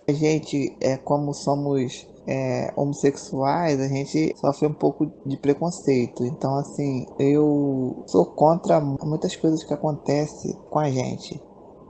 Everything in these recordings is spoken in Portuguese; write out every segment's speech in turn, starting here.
A gente, como somos homossexuais, a gente sofre um pouco de preconceito. Então, assim, eu sou contra muitas coisas que acontecem com a gente.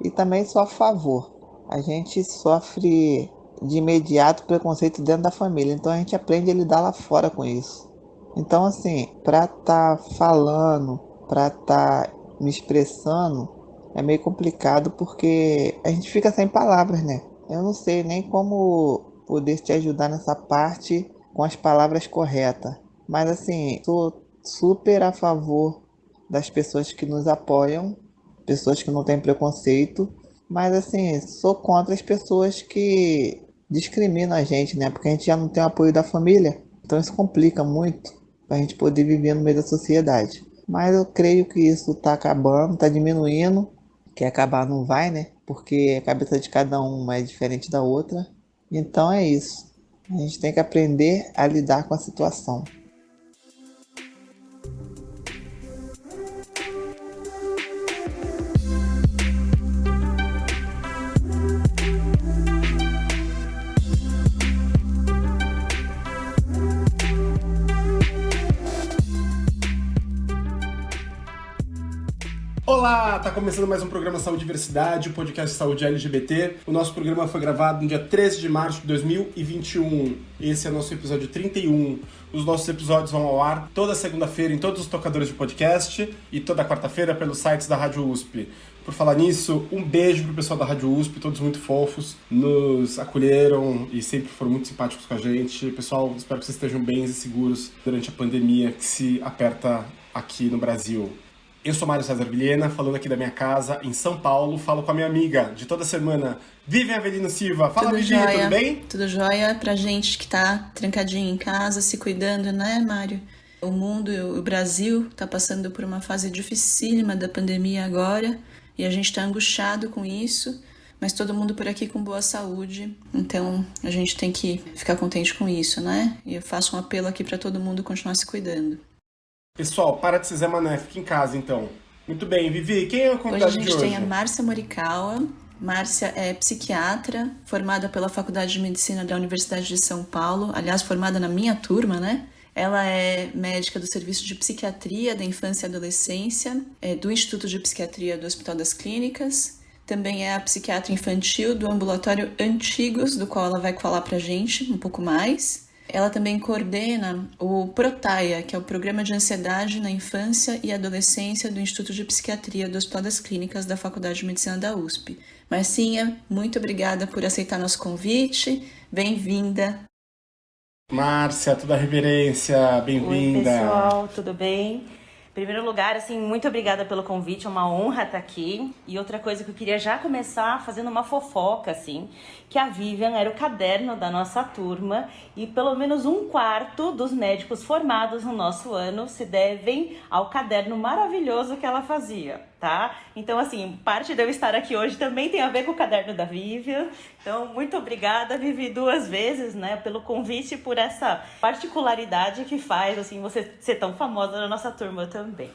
E também sou a favor. A gente sofre de imediato preconceito dentro da família. Então, a gente aprende a lidar lá fora com isso. Então, assim, para estar falando, para estar me expressando, é meio complicado porque a gente fica sem palavras, né? Eu não sei nem como poder te ajudar nessa parte com as palavras corretas. Mas assim, sou super a favor das pessoas que nos apoiam, pessoas que não têm preconceito. Mas assim, sou contra as pessoas que discriminam a gente, né? Porque a gente já não tem o apoio da família. Então isso complica muito para a gente poder viver no meio da sociedade. Mas eu creio que isso está acabando, está diminuindo, que acabar não vai, né? Porque a cabeça de cada um é diferente da outra. Então é isso. A gente tem que aprender a lidar com a situação. Olá, tá começando mais um programa Saúde e Diversidade, o podcast Saúde LGBT. O nosso programa foi gravado no dia 13 de março de 2021. Esse é o nosso episódio 31. Os nossos episódios vão ao ar toda segunda-feira em todos os tocadores de podcast e toda quarta-feira pelos sites da Rádio USP. Por falar nisso, um beijo pro pessoal da Rádio USP, todos muito fofos, nos acolheram e sempre foram muito simpáticos com a gente. Pessoal, espero que vocês estejam bem e seguros durante a pandemia que se aperta aqui no Brasil. Eu sou Mário César Vilhena, falando aqui da minha casa em São Paulo. Falo com a minha amiga de toda semana, Vivian Avelino Silva. Fala, Tudo Vivi, jóia, tudo bem? tudo jóia pra gente que tá trancadinho em casa, se cuidando, né, Mário? O mundo, o Brasil tá passando por uma fase dificílima da pandemia agora e a gente tá angustiado com isso, mas todo mundo por aqui com boa saúde, então a gente tem que ficar contente com isso, né? E eu faço um apelo aqui pra todo mundo continuar se cuidando. Pessoal, para de ser Zé Mané, fica em casa então. Muito bem, Vivi, quem é o Hoje a convidado de gente tem hoje? a Márcia Morikawa. Márcia é psiquiatra, formada pela Faculdade de Medicina da Universidade de São Paulo, aliás, formada na minha turma, né? Ela é médica do Serviço de Psiquiatria da Infância e Adolescência, do Instituto de Psiquiatria do Hospital das Clínicas. Também é a psiquiatra infantil do Ambulatório Antigos, do qual ela vai falar pra gente um pouco mais. Ela também coordena o PROTAIA, que é o Programa de Ansiedade na Infância e Adolescência do Instituto de Psiquiatria do Hospital das Clínicas da Faculdade de Medicina da USP. Marcinha, muito obrigada por aceitar nosso convite. Bem-vinda. Márcia, toda a reverência, Oi, bem-vinda. pessoal, tudo bem? Em primeiro lugar, assim, muito obrigada pelo convite, é uma honra estar aqui. E outra coisa que eu queria já começar fazendo uma fofoca, assim, que a Vivian era o caderno da nossa turma e pelo menos um quarto dos médicos formados no nosso ano se devem ao caderno maravilhoso que ela fazia, tá? Então, assim, parte de eu estar aqui hoje também tem a ver com o caderno da Vivian. Então, muito obrigada, Vivi, duas vezes, né, pelo convite e por essa particularidade que faz, assim, você ser tão famosa na nossa turma também.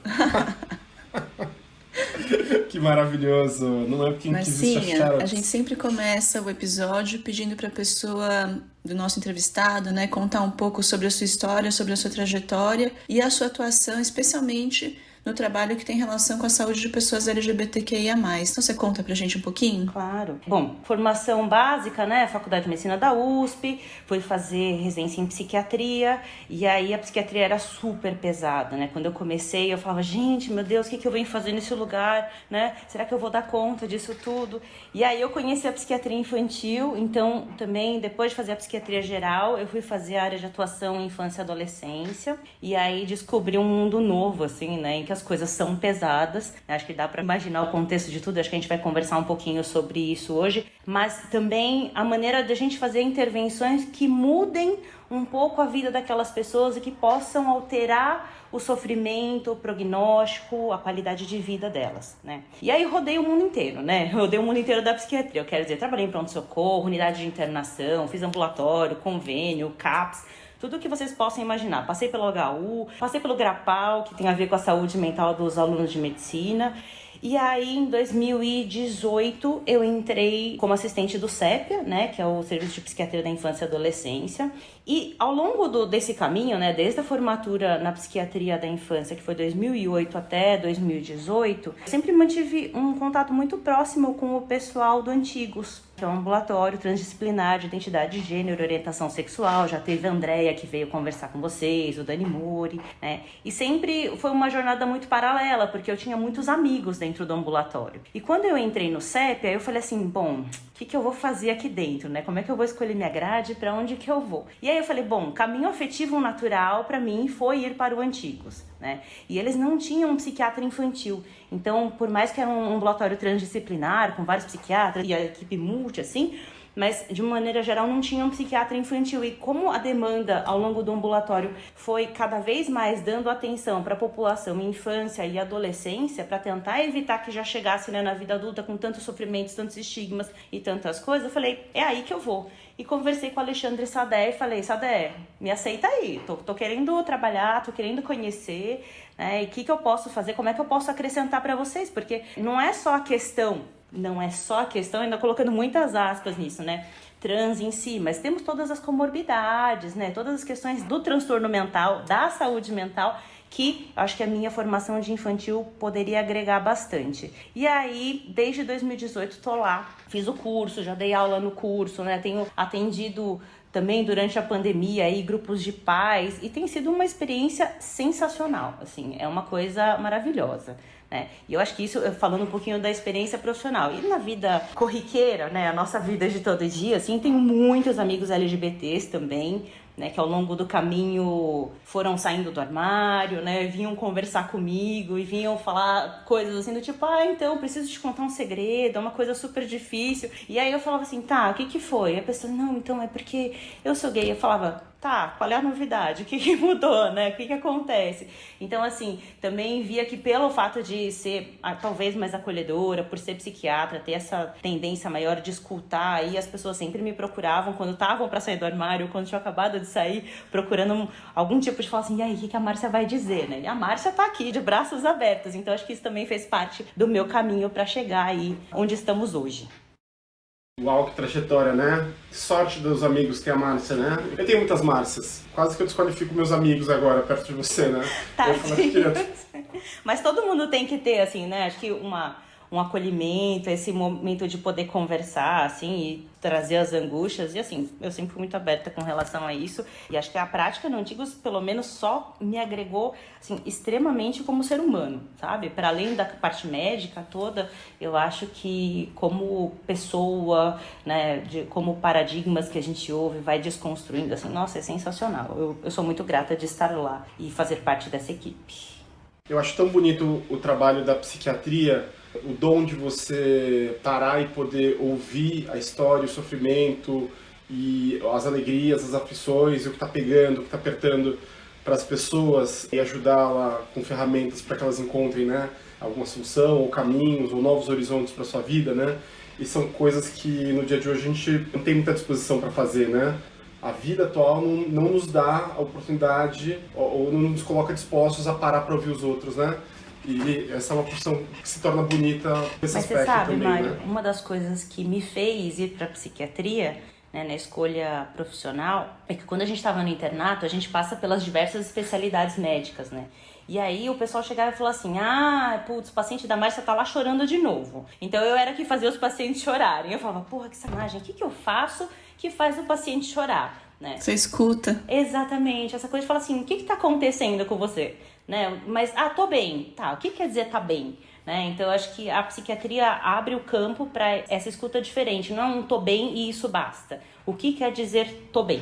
Que maravilhoso. Não é quem quis isso Marcinha, achar. a gente sempre começa o episódio pedindo para a pessoa do nosso entrevistado, né, contar um pouco sobre a sua história, sobre a sua trajetória e a sua atuação, especialmente no trabalho que tem relação com a saúde de pessoas LGBTQIA+. Então você conta pra gente um pouquinho? Claro. Bom, formação básica, né? Faculdade de Medicina da USP, fui fazer residência em psiquiatria, e aí a psiquiatria era super pesada, né? Quando eu comecei, eu falava, gente, meu Deus, o que eu venho fazer nesse lugar, né? Será que eu vou dar conta disso tudo? E aí eu conheci a psiquiatria infantil, então também, depois de fazer a psiquiatria geral, eu fui fazer a área de atuação em infância e adolescência, e aí descobri um mundo novo, assim, né? Em que as coisas são pesadas. Acho que dá para imaginar o contexto de tudo, acho que a gente vai conversar um pouquinho sobre isso hoje, mas também a maneira de a gente fazer intervenções que mudem um pouco a vida daquelas pessoas e que possam alterar o sofrimento, o prognóstico, a qualidade de vida delas, né? E aí rodei o mundo inteiro, né? Rodei o mundo inteiro da psiquiatria. Eu quero dizer, trabalhei em pronto-socorro, unidade de internação, fiz ambulatório, convênio, CAPS, tudo que vocês possam imaginar. Passei pelo HU, passei pelo GRAPAL, que tem a ver com a saúde mental dos alunos de medicina. E aí, em 2018, eu entrei como assistente do CEPIA, né, que é o Serviço de Psiquiatria da Infância e Adolescência. E ao longo desse caminho, né, desde a formatura na psiquiatria da infância, que foi 2008 até 2018, eu sempre mantive um contato muito próximo com o pessoal do Antigos, que é um ambulatório transdisciplinar de identidade de gênero e orientação sexual. Já teve a Andrea, que veio conversar com vocês, o Dani Mori, né? E sempre foi uma jornada muito paralela, porque eu tinha muitos amigos dentro do ambulatório. E quando eu entrei no CEPIA, eu falei assim, bom, o que eu vou fazer aqui dentro, né? Como é que eu vou escolher minha grade, para onde que eu vou? E aí eu falei, bom, caminho afetivo natural para mim foi ir para o Antigos, né? E eles não tinham um psiquiatra infantil. Então, por mais que era um ambulatório transdisciplinar, com vários psiquiatras e a equipe multi, assim, mas de uma maneira geral não tinha um psiquiatra infantil. E como a demanda ao longo do ambulatório foi cada vez mais dando atenção para a população em infância e adolescência, para tentar evitar que já chegasse, né, na vida adulta com tantos sofrimentos, tantos estigmas e tantas coisas, eu falei, é aí que eu vou. E conversei com o Alexandre Sadé e falei, Sadé, me aceita aí, tô querendo trabalhar, tô querendo conhecer, né, e o que eu posso fazer, como é que eu posso acrescentar para vocês, porque não é só a questão, ainda colocando muitas aspas nisso, né, trans em si, mas temos todas as comorbidades, né, todas as questões do transtorno mental, da saúde mental, que acho que a minha formação de infantil poderia agregar bastante. E aí, desde 2018, tô lá, fiz o curso, já dei aula no curso, né, tenho atendido também durante a pandemia aí grupos de pais, e tem sido uma experiência sensacional, assim, é uma coisa maravilhosa, né? E eu acho que isso, falando um pouquinho da experiência profissional, e na vida corriqueira, né, a nossa vida de todo dia, assim, tenho muitos amigos LGBTs também, né, que ao longo do caminho foram saindo do armário, né, vinham conversar comigo e vinham falar coisas assim do tipo, então, preciso te contar um segredo, é uma coisa super difícil. E aí eu falava assim, tá, o que foi? E a pessoa, não, então é porque eu sou gay. Eu falava, tá, qual é a novidade? O que mudou, né? O que acontece? Então, assim, também via que pelo fato de ser talvez mais acolhedora, por ser psiquiatra, ter essa tendência maior de escutar, aí as pessoas sempre me procuravam quando estavam para sair do armário, quando tinha acabado de sair, procurando algum tipo de falar assim, e aí, o que a Márcia vai dizer, né? E a Márcia tá aqui, de braços abertos. Então, acho que isso também fez parte do meu caminho para chegar aí onde estamos hoje. Uau, que trajetória, né? Que sorte dos amigos que é a Márcia, né? Eu tenho muitas Márcias. Quase que eu desqualifico meus amigos agora, perto de você, né? Mas todo mundo tem que ter, assim, né? Acho que um acolhimento, esse momento de poder conversar, assim, e trazer as angústias. E, assim, eu sempre fui muito aberta com relação a isso. E acho que a prática no Antigos, pelo menos, só me agregou, assim, extremamente como ser humano, sabe? Para além da parte médica toda, eu acho que como pessoa, né, como paradigmas que a gente ouve, vai desconstruindo, assim, nossa, é sensacional. Eu sou muito grata de estar lá e fazer parte dessa equipe. Eu acho tão bonito o trabalho da psiquiatria, o dom de você parar e poder ouvir a história, o sofrimento e as alegrias, as aflições, o que está pegando, o que está apertando para as pessoas e ajudá-la com ferramentas para que elas encontrem, né, alguma solução ou caminhos ou novos horizontes para sua vida, né? E são coisas que no dia de hoje a gente não tem muita disposição para fazer, né? A vida atual não nos dá a oportunidade ou não nos coloca dispostos a parar para ouvir os outros, né? E essa é uma profissão que se torna bonita nesse aspecto. Mas você sabe, também, Mário, né? Uma das coisas que me fez ir para psiquiatria, né, na escolha profissional, é que quando a gente estava no internato, a gente passa pelas diversas especialidades médicas, né? E aí o pessoal chegava e falava assim, putz, o paciente da Márcia tá lá chorando de novo. Então eu era que fazia os pacientes chorarem. Eu falava, porra, que sacanagem, o que eu faço que faz o paciente chorar? Né? Você escuta. Exatamente, essa coisa de falar assim, o que tá acontecendo com você? Né? Mas, tô bem. Tá, o que quer dizer tá bem? Né? Então, eu acho que a psiquiatria abre o campo para essa escuta diferente. Não é um tô bem e isso basta. O que quer dizer tô bem?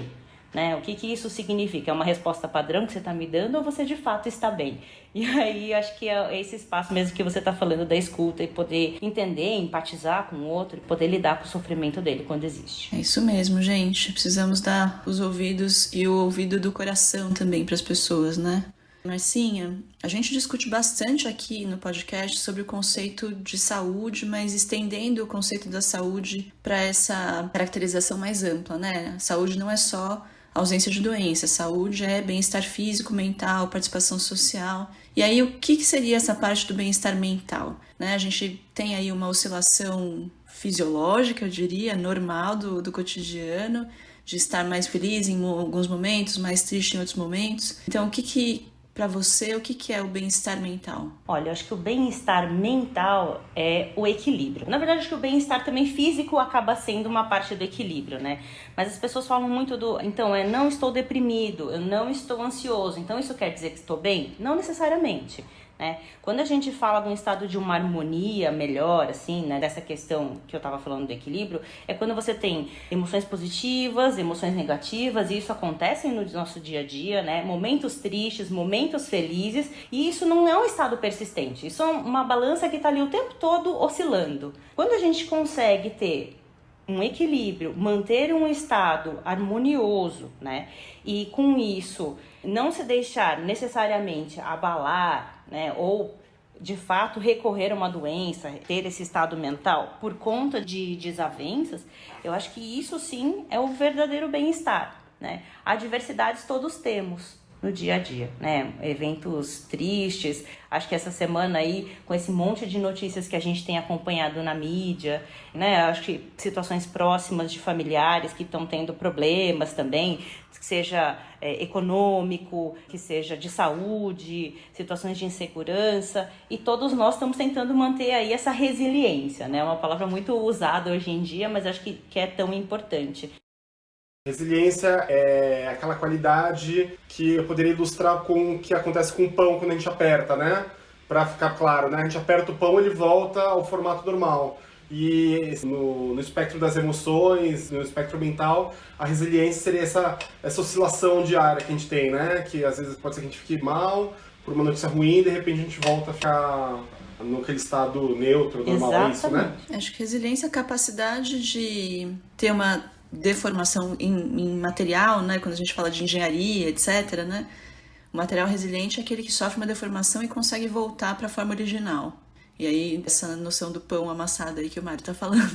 Né? O que isso significa? É uma resposta padrão que você está me dando ou você de fato está bem? E aí acho que é esse espaço mesmo que você está falando da escuta e poder entender, empatizar com o outro e poder lidar com o sofrimento dele quando existe. É isso mesmo, gente. Precisamos dar os ouvidos e o ouvido do coração também para as pessoas, né? Marcinha, a gente discute bastante aqui no podcast sobre o conceito de saúde, mas estendendo o conceito da saúde para essa caracterização mais ampla, né? A saúde não é só ausência de doença. Saúde é bem-estar físico, mental, participação social. E aí, o que seria essa parte do bem-estar mental? Né? A gente tem aí uma oscilação fisiológica, eu diria, normal do cotidiano, de estar mais feliz em alguns momentos, mais triste em outros momentos. Então, para você, o que é o bem-estar mental? Olha, eu acho que o bem-estar mental é o equilíbrio. Na verdade, acho que o bem-estar também físico acaba sendo uma parte do equilíbrio, né? Mas as pessoas falam muito então, não estou deprimido, eu não estou ansioso, então isso quer dizer que estou bem? Não necessariamente. Né? Quando a gente fala de um estado de uma harmonia melhor, assim, né, dessa questão que eu estava falando do equilíbrio, é quando você tem emoções positivas, emoções negativas, e isso acontece no nosso dia a dia, né? Momentos tristes, momentos felizes, e isso não é um estado persistente, isso é uma balança que está ali o tempo todo oscilando. Quando a gente consegue ter um equilíbrio, manter um estado harmonioso, né? E com isso não se deixar necessariamente abalar, né? Ou de fato recorrer a uma doença, ter esse estado mental por conta de desavenças, eu acho que isso sim é o verdadeiro bem-estar, né? Adversidades todos temos no dia a dia, né? Eventos tristes, acho que essa semana aí, com esse monte de notícias que a gente tem acompanhado na mídia, né? Acho que situações próximas de familiares que estão tendo problemas também, que seja econômico, que seja de saúde, situações de insegurança, e todos nós estamos tentando manter aí essa resiliência, né? Uma palavra muito usada hoje em dia, mas acho que é tão importante. Resiliência é aquela qualidade que eu poderia ilustrar com o que acontece com o pão quando a gente aperta, né? Para ficar claro, né? A gente aperta o pão, ele volta ao formato normal. E no espectro das emoções, no espectro mental, a resiliência seria essa oscilação diária que a gente tem, né? Que às vezes pode ser que a gente fique mal por uma notícia ruim e de repente a gente volta a ficar naquele estado neutro, normal. Exatamente. É isso, né? Acho que resiliência é a capacidade de ter uma deformação em material, né? Quando a gente fala de engenharia, etc., né? O material resiliente é aquele que sofre uma deformação e consegue voltar para a forma original. E aí, essa noção do pão amassado aí que o Mário tá falando.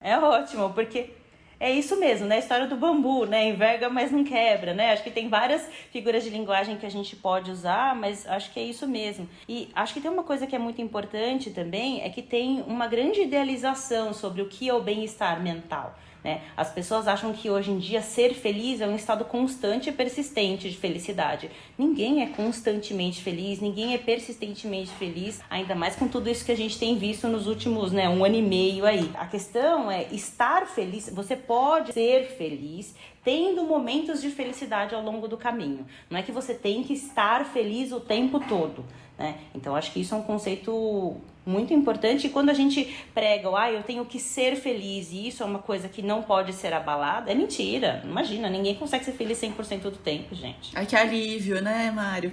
É ótimo, porque é isso mesmo, né? A história do bambu, né? Enverga, mas não quebra, né? Acho que tem várias figuras de linguagem que a gente pode usar, mas acho que é isso mesmo. E acho que tem uma coisa que é muito importante também, é que tem uma grande idealização sobre o que é o bem-estar mental. Né? As pessoas acham que hoje em dia ser feliz é um estado constante e persistente de felicidade. Ninguém é constantemente feliz, ninguém é persistentemente feliz, ainda mais com tudo isso que a gente tem visto nos últimos 1 ano e meio aí. A questão é estar feliz. Você pode ser feliz tendo momentos de felicidade ao longo do caminho. Não é que você tem que estar feliz o tempo todo, né? Então acho que isso é um conceito muito importante, e quando a gente prega, eu tenho que ser feliz e isso é uma coisa que não pode ser abalada, é mentira. Imagina, ninguém consegue ser feliz 100% do tempo, gente. Ai, que alívio, né, Mário?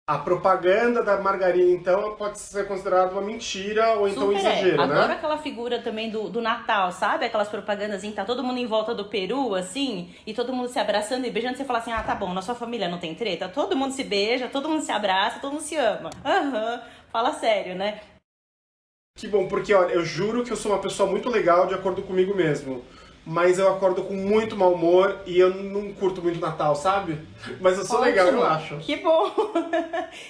A propaganda da margarina, então, pode ser considerada uma mentira ou então um exagero, né? Adoro aquela figura também do Natal, sabe? Aquelas propagandas em que tá todo mundo em volta do peru, assim, e todo mundo se abraçando e beijando. Você fala assim, tá bom, na sua família não tem treta? Todo mundo se beija, todo mundo se abraça, todo mundo se ama. Fala sério, né? Que bom, porque, olha, eu juro que eu sou uma pessoa muito legal de acordo comigo mesmo. Mas eu acordo com muito mau humor e eu não curto muito Natal, sabe? Mas eu sou legal, eu acho. Que bom!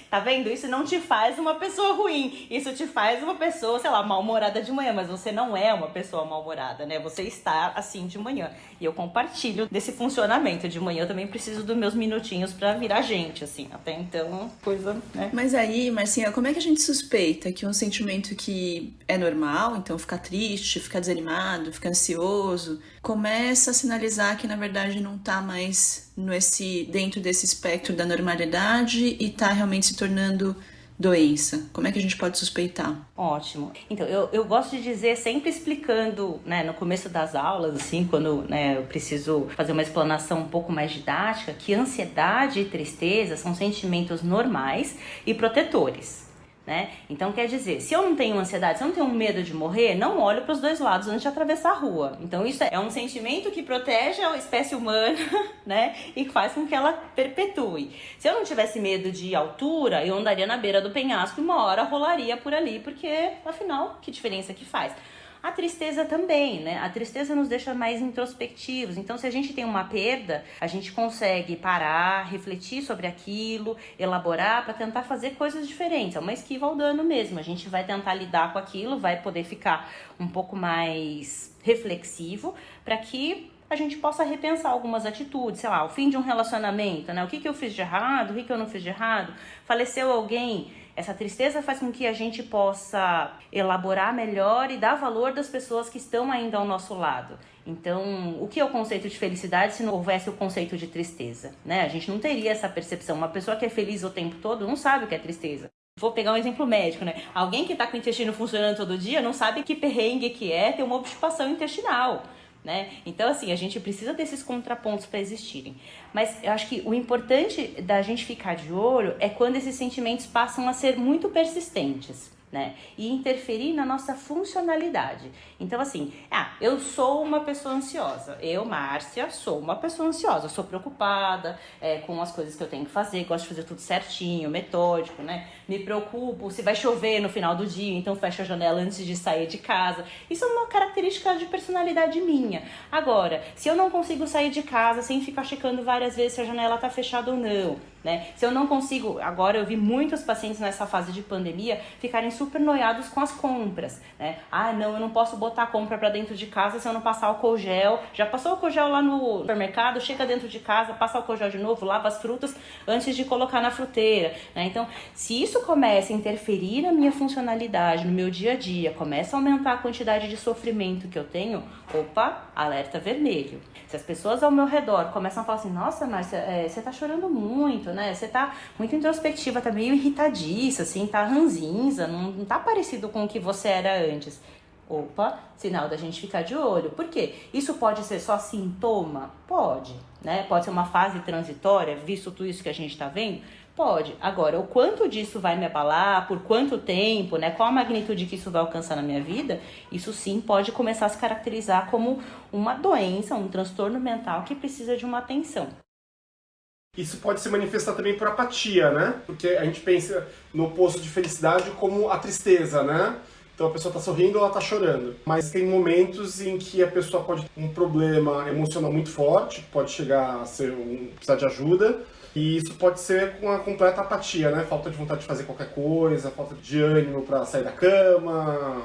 Tá vendo? Isso não te faz uma pessoa ruim. Isso te faz uma pessoa, sei lá, mal-humorada de manhã. Mas você não é uma pessoa mal-humorada, né? Você está assim de manhã. E eu compartilho desse funcionamento. De manhã eu também preciso dos meus minutinhos pra virar gente, assim. Até então, coisa, né? Mas aí, Marcinha, como é que a gente suspeita que um sentimento que é normal, então ficar triste, ficar desanimado, ficar ansioso, começa a sinalizar que na verdade não tá mais dentro desse espectro da normalidade e tá realmente se tornando doença? Como é que a gente pode suspeitar? Ótimo. Então, eu gosto de dizer, sempre explicando, né, no começo das aulas, assim, quando, né, eu preciso fazer uma explanação um pouco mais didática, que ansiedade e tristeza são sentimentos normais e protetores. Né? Então quer dizer, se eu não tenho ansiedade, se eu não tenho medo de morrer, não olho para os dois lados antes de atravessar a rua. Então isso é um sentimento que protege a espécie humana, né? E faz com que ela perpetue. Se eu não tivesse medo de altura, eu andaria na beira do penhasco e uma hora rolaria por ali, porque afinal, que diferença que faz? a tristeza também, né? A tristeza nos deixa mais introspectivos. Então, se a gente tem uma perda, a gente consegue parar, refletir sobre aquilo, elaborar para tentar fazer coisas diferentes. É uma esquiva ao dano mesmo. A gente vai tentar lidar com aquilo, vai poder ficar um pouco mais reflexivo para que a gente possa repensar algumas atitudes, sei lá, o fim de um relacionamento, né? O que eu fiz de errado, o que eu não fiz de errado, faleceu alguém. Essa tristeza faz com que a gente possa elaborar melhor e dar valor das pessoas que estão ainda ao nosso lado. Então, o que é o conceito de felicidade se não houvesse o conceito de tristeza, né? A gente não teria essa percepção. Uma pessoa que é feliz o tempo todo não sabe o que é tristeza. Vou pegar um exemplo médico, né? Alguém que está com o intestino funcionando todo dia não sabe que perrengue que é ter uma obstipação intestinal, né? Então, assim, a gente precisa desses contrapontos para existirem. Mas eu acho que o importante da gente ficar de olho é quando esses sentimentos passam a ser muito persistentes, né? E interferir na nossa funcionalidade. Então, assim, eu sou uma pessoa ansiosa. Eu, Márcia, sou uma pessoa ansiosa. Sou preocupada com as coisas que eu tenho que fazer. Gosto de fazer tudo certinho, metódico, né? Me preocupo se vai chover no final do dia, então fecho a janela antes de sair de casa. Isso é uma característica de personalidade minha. Agora, se eu não consigo sair de casa sem ficar checando várias vezes se a janela tá fechada ou não, né? Se eu não consigo, agora eu vi muitos pacientes nessa fase de pandemia ficarem super noiados com as compras, né? Não, eu não posso botar a compra para dentro de casa se eu não passar álcool gel. Já passou álcool gel lá no supermercado, chega dentro de casa, passa álcool gel de novo, lava as frutas antes de colocar na fruteira, né? Então, se isso começa a interferir na minha funcionalidade, no meu dia a dia, começa a aumentar a quantidade de sofrimento que eu tenho, opa, alerta vermelho. Se as pessoas ao meu redor começam a falar assim, nossa, Márcia, você tá chorando muito, né? Você tá muito introspectiva, tá meio irritadiça, assim, tá ranzinza, não tá parecido com o que você era antes. Opa, sinal da gente ficar de olho. Por quê? Isso pode ser só sintoma? Pode, né? Pode ser uma fase transitória, visto tudo isso que a gente tá vendo? Pode. Agora, o quanto disso vai me abalar, por quanto tempo, né? Qual a magnitude que isso vai alcançar na minha vida, isso sim pode começar a se caracterizar como uma doença, um transtorno mental que precisa de uma atenção. Isso pode se manifestar também por apatia, né? Porque a gente pensa no oposto de felicidade como a tristeza, né? Então a pessoa está sorrindo ou ela está chorando. Mas tem momentos em que a pessoa pode ter um problema emocional muito forte, pode chegar a ser precisar de ajuda. E isso pode ser com a completa apatia, né? Falta de vontade de fazer qualquer coisa, falta de ânimo para sair da cama.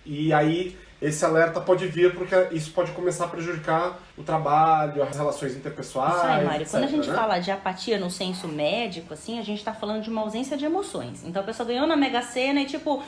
E aí esse alerta pode vir porque isso pode começar a prejudicar o trabalho, as relações interpessoais. Isso aí, Mário. etc, Quando a gente né? fala de apatia no senso médico, assim, a gente tá falando de uma ausência de emoções. Então a pessoa ganhou na Mega Sena e tipo,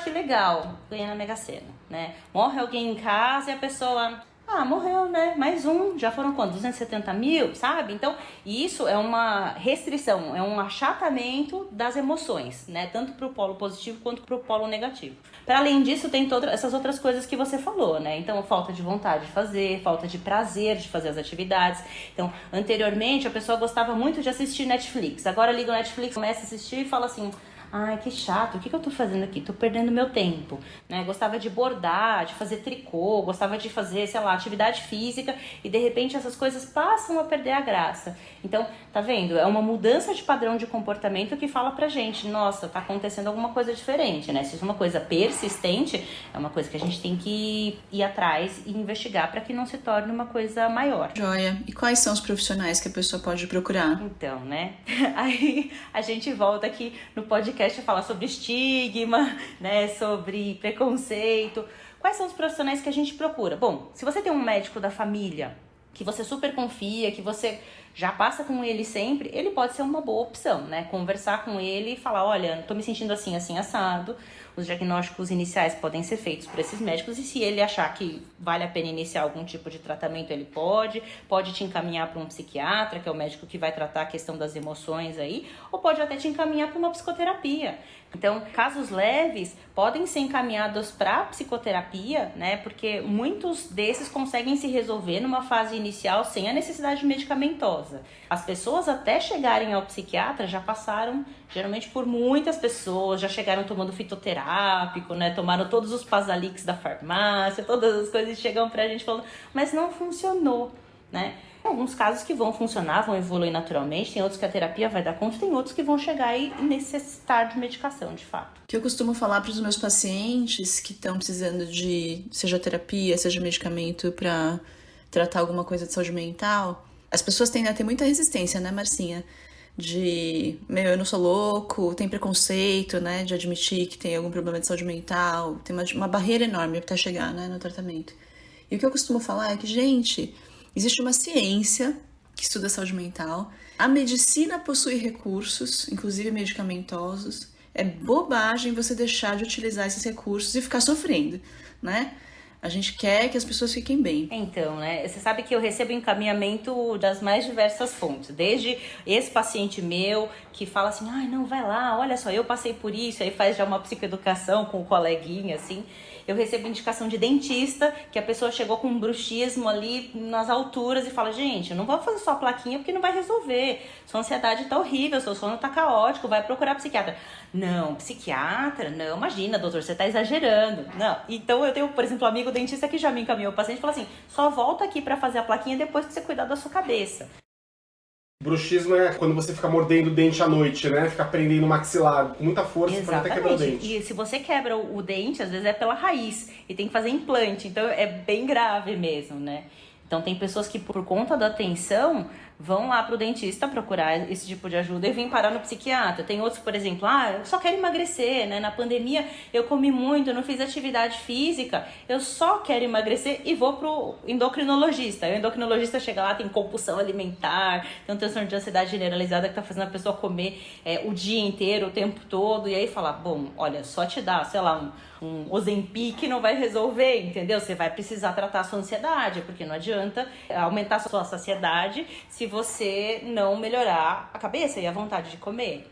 que legal, ganhei na Mega Sena, né? Morre alguém em casa e a pessoa... morreu, né? Mais um, já foram quanto? 270 mil, sabe? Então, isso é uma restrição, é um achatamento das emoções, né? Tanto pro polo positivo quanto pro polo negativo. Para além disso, tem essas outras coisas que você falou, né? Então, falta de vontade de fazer, falta de prazer de fazer as atividades. Então, anteriormente, a pessoa gostava muito de assistir Netflix. Agora liga o Netflix, começa a assistir e fala assim... que chato, o que eu tô fazendo aqui? Tô perdendo meu tempo, né? Gostava de bordar, de fazer tricô, gostava de fazer, sei lá, atividade física e de repente essas coisas passam a perder a graça. Então, tá vendo? É uma mudança de padrão de comportamento que fala pra gente, nossa, tá acontecendo alguma coisa diferente, né? Se isso é uma coisa persistente, é uma coisa que a gente tem que ir atrás e investigar para que não se torne uma coisa maior. Joia. E quais são os profissionais que a pessoa pode procurar? Então, né? Aí a gente volta aqui no podcast a falar sobre estigma, né, sobre preconceito. Quais são os profissionais que a gente procura? Bom, se você tem um médico da família que você super confia, que você já passa com ele sempre, ele pode ser uma boa opção, né? Conversar com ele e falar, olha, tô me sentindo assim, assim, assado. Os diagnósticos iniciais podem ser feitos por esses médicos e se ele achar que vale a pena iniciar algum tipo de tratamento, ele pode te encaminhar para um psiquiatra, que é o médico que vai tratar a questão das emoções aí, ou pode até te encaminhar para uma psicoterapia. Então, casos leves podem ser encaminhados para psicoterapia, né? Porque muitos desses conseguem se resolver numa fase inicial sem a necessidade medicamentosa. As pessoas até chegarem ao psiquiatra já passaram geralmente por muitas pessoas, já chegaram tomando fitoterápico, né? Tomaram todos os Pasalix da farmácia, todas as coisas chegam pra gente falando, mas não funcionou. né? Tem alguns casos que vão funcionar, vão evoluir naturalmente, tem outros que a terapia vai dar conta, tem outros que vão chegar e necessitar de medicação, de fato. O que eu costumo falar para os meus pacientes que estão precisando de, seja terapia, seja medicamento para tratar alguma coisa de saúde mental, as pessoas tendem a ter muita resistência, né, Marcinha? Eu não sou louco, tem preconceito, né, de admitir que tem algum problema de saúde mental, tem uma barreira enorme até chegar, né, no tratamento. E o que eu costumo falar é que, gente, existe uma ciência que estuda a saúde mental, a medicina possui recursos, inclusive medicamentosos, é bobagem você deixar de utilizar esses recursos e ficar sofrendo, né? A gente quer que as pessoas fiquem bem. Então, né? Você sabe que eu recebo encaminhamento das mais diversas fontes. Desde esse paciente meu que fala assim, ai, não, vai lá, olha só, eu passei por isso. Aí faz já uma psicoeducação com o coleguinha, assim. Eu recebo indicação de dentista, que a pessoa chegou com um bruxismo ali nas alturas e fala, gente, eu não vou fazer só a plaquinha porque não vai resolver. Sua ansiedade tá horrível, seu sono tá caótico, vai procurar psiquiatra. Não, psiquiatra? Não, imagina, doutor, você tá exagerando. Não. Então eu tenho, por exemplo, um amigo dentista que já me encaminhou o paciente e falou assim, só volta aqui pra fazer a plaquinha depois que você cuidar da sua cabeça. Bruxismo é quando você fica mordendo o dente à noite, né? Fica prendendo o maxilar com muita força para até quebrar o dente. E se você quebra o dente, às vezes é pela raiz e tem que fazer implante. Então é bem grave mesmo, né? Então tem pessoas que por conta da tensão vão lá pro dentista procurar esse tipo de ajuda e vêm parar no psiquiatra. Tem outros, por exemplo, eu só quero emagrecer, né? Na pandemia eu comi muito, eu não fiz atividade física, eu só quero emagrecer e vou pro endocrinologista. O endocrinologista chega lá, tem compulsão alimentar, tem um transtorno de ansiedade generalizada que tá fazendo a pessoa comer o dia inteiro, o tempo todo, e aí fala, bom, olha, só te dá, sei lá, um Ozempic não vai resolver, entendeu? Você vai precisar tratar a sua ansiedade, porque não adianta aumentar a sua saciedade se você não melhorar a cabeça e a vontade de comer.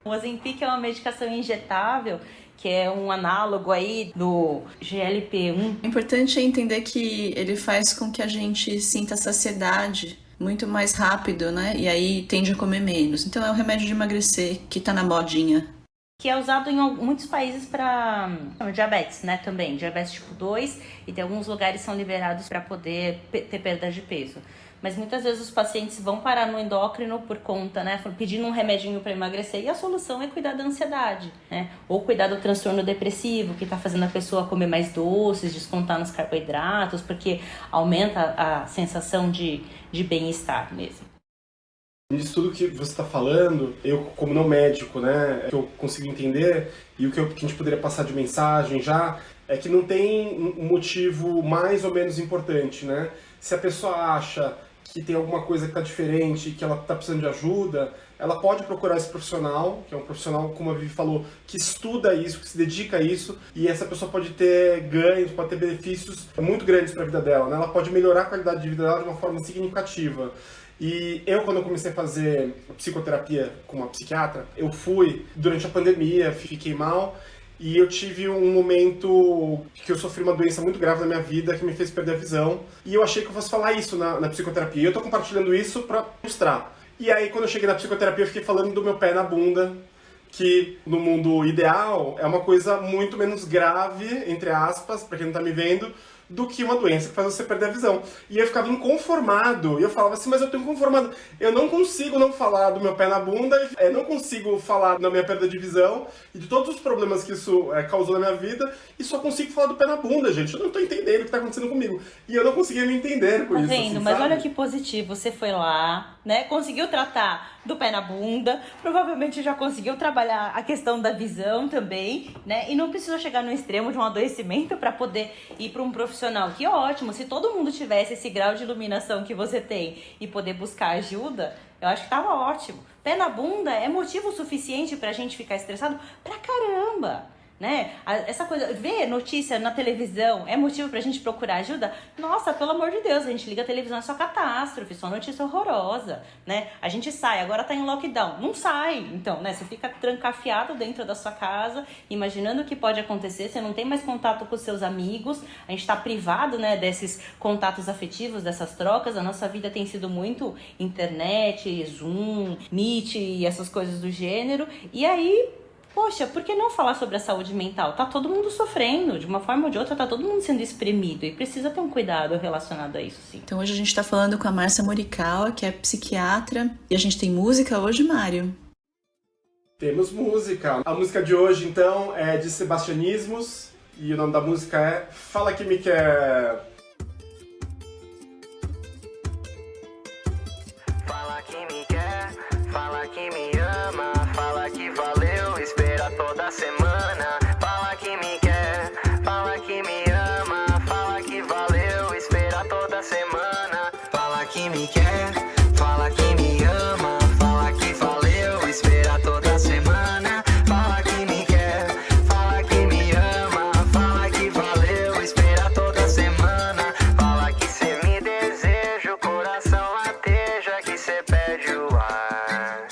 O Ozempic é uma medicação injetável, que é um análogo aí do GLP-1. O importante é entender que ele faz com que a gente sinta saciedade muito mais rápido, né? E aí tende a comer menos. Então é um remédio de emagrecer que tá na modinha. Que é usado em muitos países para diabetes, né, também, diabetes tipo 2, e tem alguns lugares que são liberados para poder ter perda de peso. Mas muitas vezes os pacientes vão parar no endócrino por conta, né, pedindo um remedinho para emagrecer, e a solução é cuidar da ansiedade, né, ou cuidar do transtorno depressivo, que está fazendo a pessoa comer mais doces, descontar nos carboidratos, porque aumenta a sensação de bem-estar mesmo. Disso tudo que você está falando, eu como não médico, né, que eu consigo entender, e o que a gente poderia passar de mensagem já, é que não tem um motivo mais ou menos importante, né? Se a pessoa acha que tem alguma coisa que está diferente, que ela está precisando de ajuda, ela pode procurar esse profissional, que é um profissional, como a Vivi falou, que estuda isso, que se dedica a isso, e essa pessoa pode ter ganhos, pode ter benefícios muito grandes para a vida dela, né? Ela pode melhorar a qualidade de vida dela de uma forma significativa. E quando eu comecei a fazer psicoterapia com uma psiquiatra, eu fui durante a pandemia, fiquei mal, e eu tive um momento que eu sofri uma doença muito grave na minha vida, que me fez perder a visão, e eu achei que eu fosse falar isso na psicoterapia, e eu tô compartilhando isso pra mostrar. E aí, quando eu cheguei na psicoterapia, eu fiquei falando do meu pé na bunda, que no mundo ideal é uma coisa muito menos grave, entre aspas, pra quem não tá me vendo, do que uma doença que faz você perder a visão. E eu ficava inconformado, e eu falava assim, mas eu tô inconformado, eu não consigo não falar do meu pé na bunda, não consigo falar da minha perda de visão, e de todos os problemas que isso causou na minha vida, e só consigo falar do pé na bunda, gente, eu não tô entendendo o que tá acontecendo comigo. E eu não conseguia me entender com isso. Tá vendo? Assim, mas sabe? olha que positivo, você foi lá, né, conseguiu tratar do pé na bunda, provavelmente já conseguiu trabalhar a questão da visão também, né, e não precisou chegar no extremo de um adoecimento para poder ir para um profissional. Que ótimo, se todo mundo tivesse esse grau de iluminação que você tem e poder buscar ajuda, eu acho que tava ótimo. Pé na bunda é motivo suficiente pra gente ficar estressado pra caramba, né? Essa coisa, ver notícia na televisão é motivo pra gente procurar ajuda? Nossa, pelo amor de Deus, a gente liga a televisão, é só catástrofe, só notícia horrorosa, né? A gente sai, agora tá em lockdown, não sai, então, né? Você fica trancafiado dentro da sua casa, imaginando o que pode acontecer, você não tem mais contato com os seus amigos, a gente tá privado, né, desses contatos afetivos, dessas trocas, a nossa vida tem sido muito internet, Zoom, Meet e essas coisas do gênero, e aí Poxa, por que não falar sobre a saúde mental? Tá todo mundo sofrendo, de uma forma ou de outra, tá todo mundo sendo espremido e precisa ter um cuidado relacionado a isso, sim. Então hoje a gente tá falando com a Márcia Morikawa, que é psiquiatra, e a gente tem música hoje, Mário? Temos música. A música de hoje, então, é de Sebastianismos, e o nome da música é Fala Que Me Quer. Fala que me quer, fala que me ama, fala que valeu, espera toda semana. Fala que me quer, fala que me ama, fala que valeu, espera toda semana. Fala que me quer, fala que me ama, fala que valeu, espera toda semana. Fala que me quer, fala que me ama, fala que valeu, espera toda semana. Fala que cê me deseja, o coração lateja, que cê pede o ar.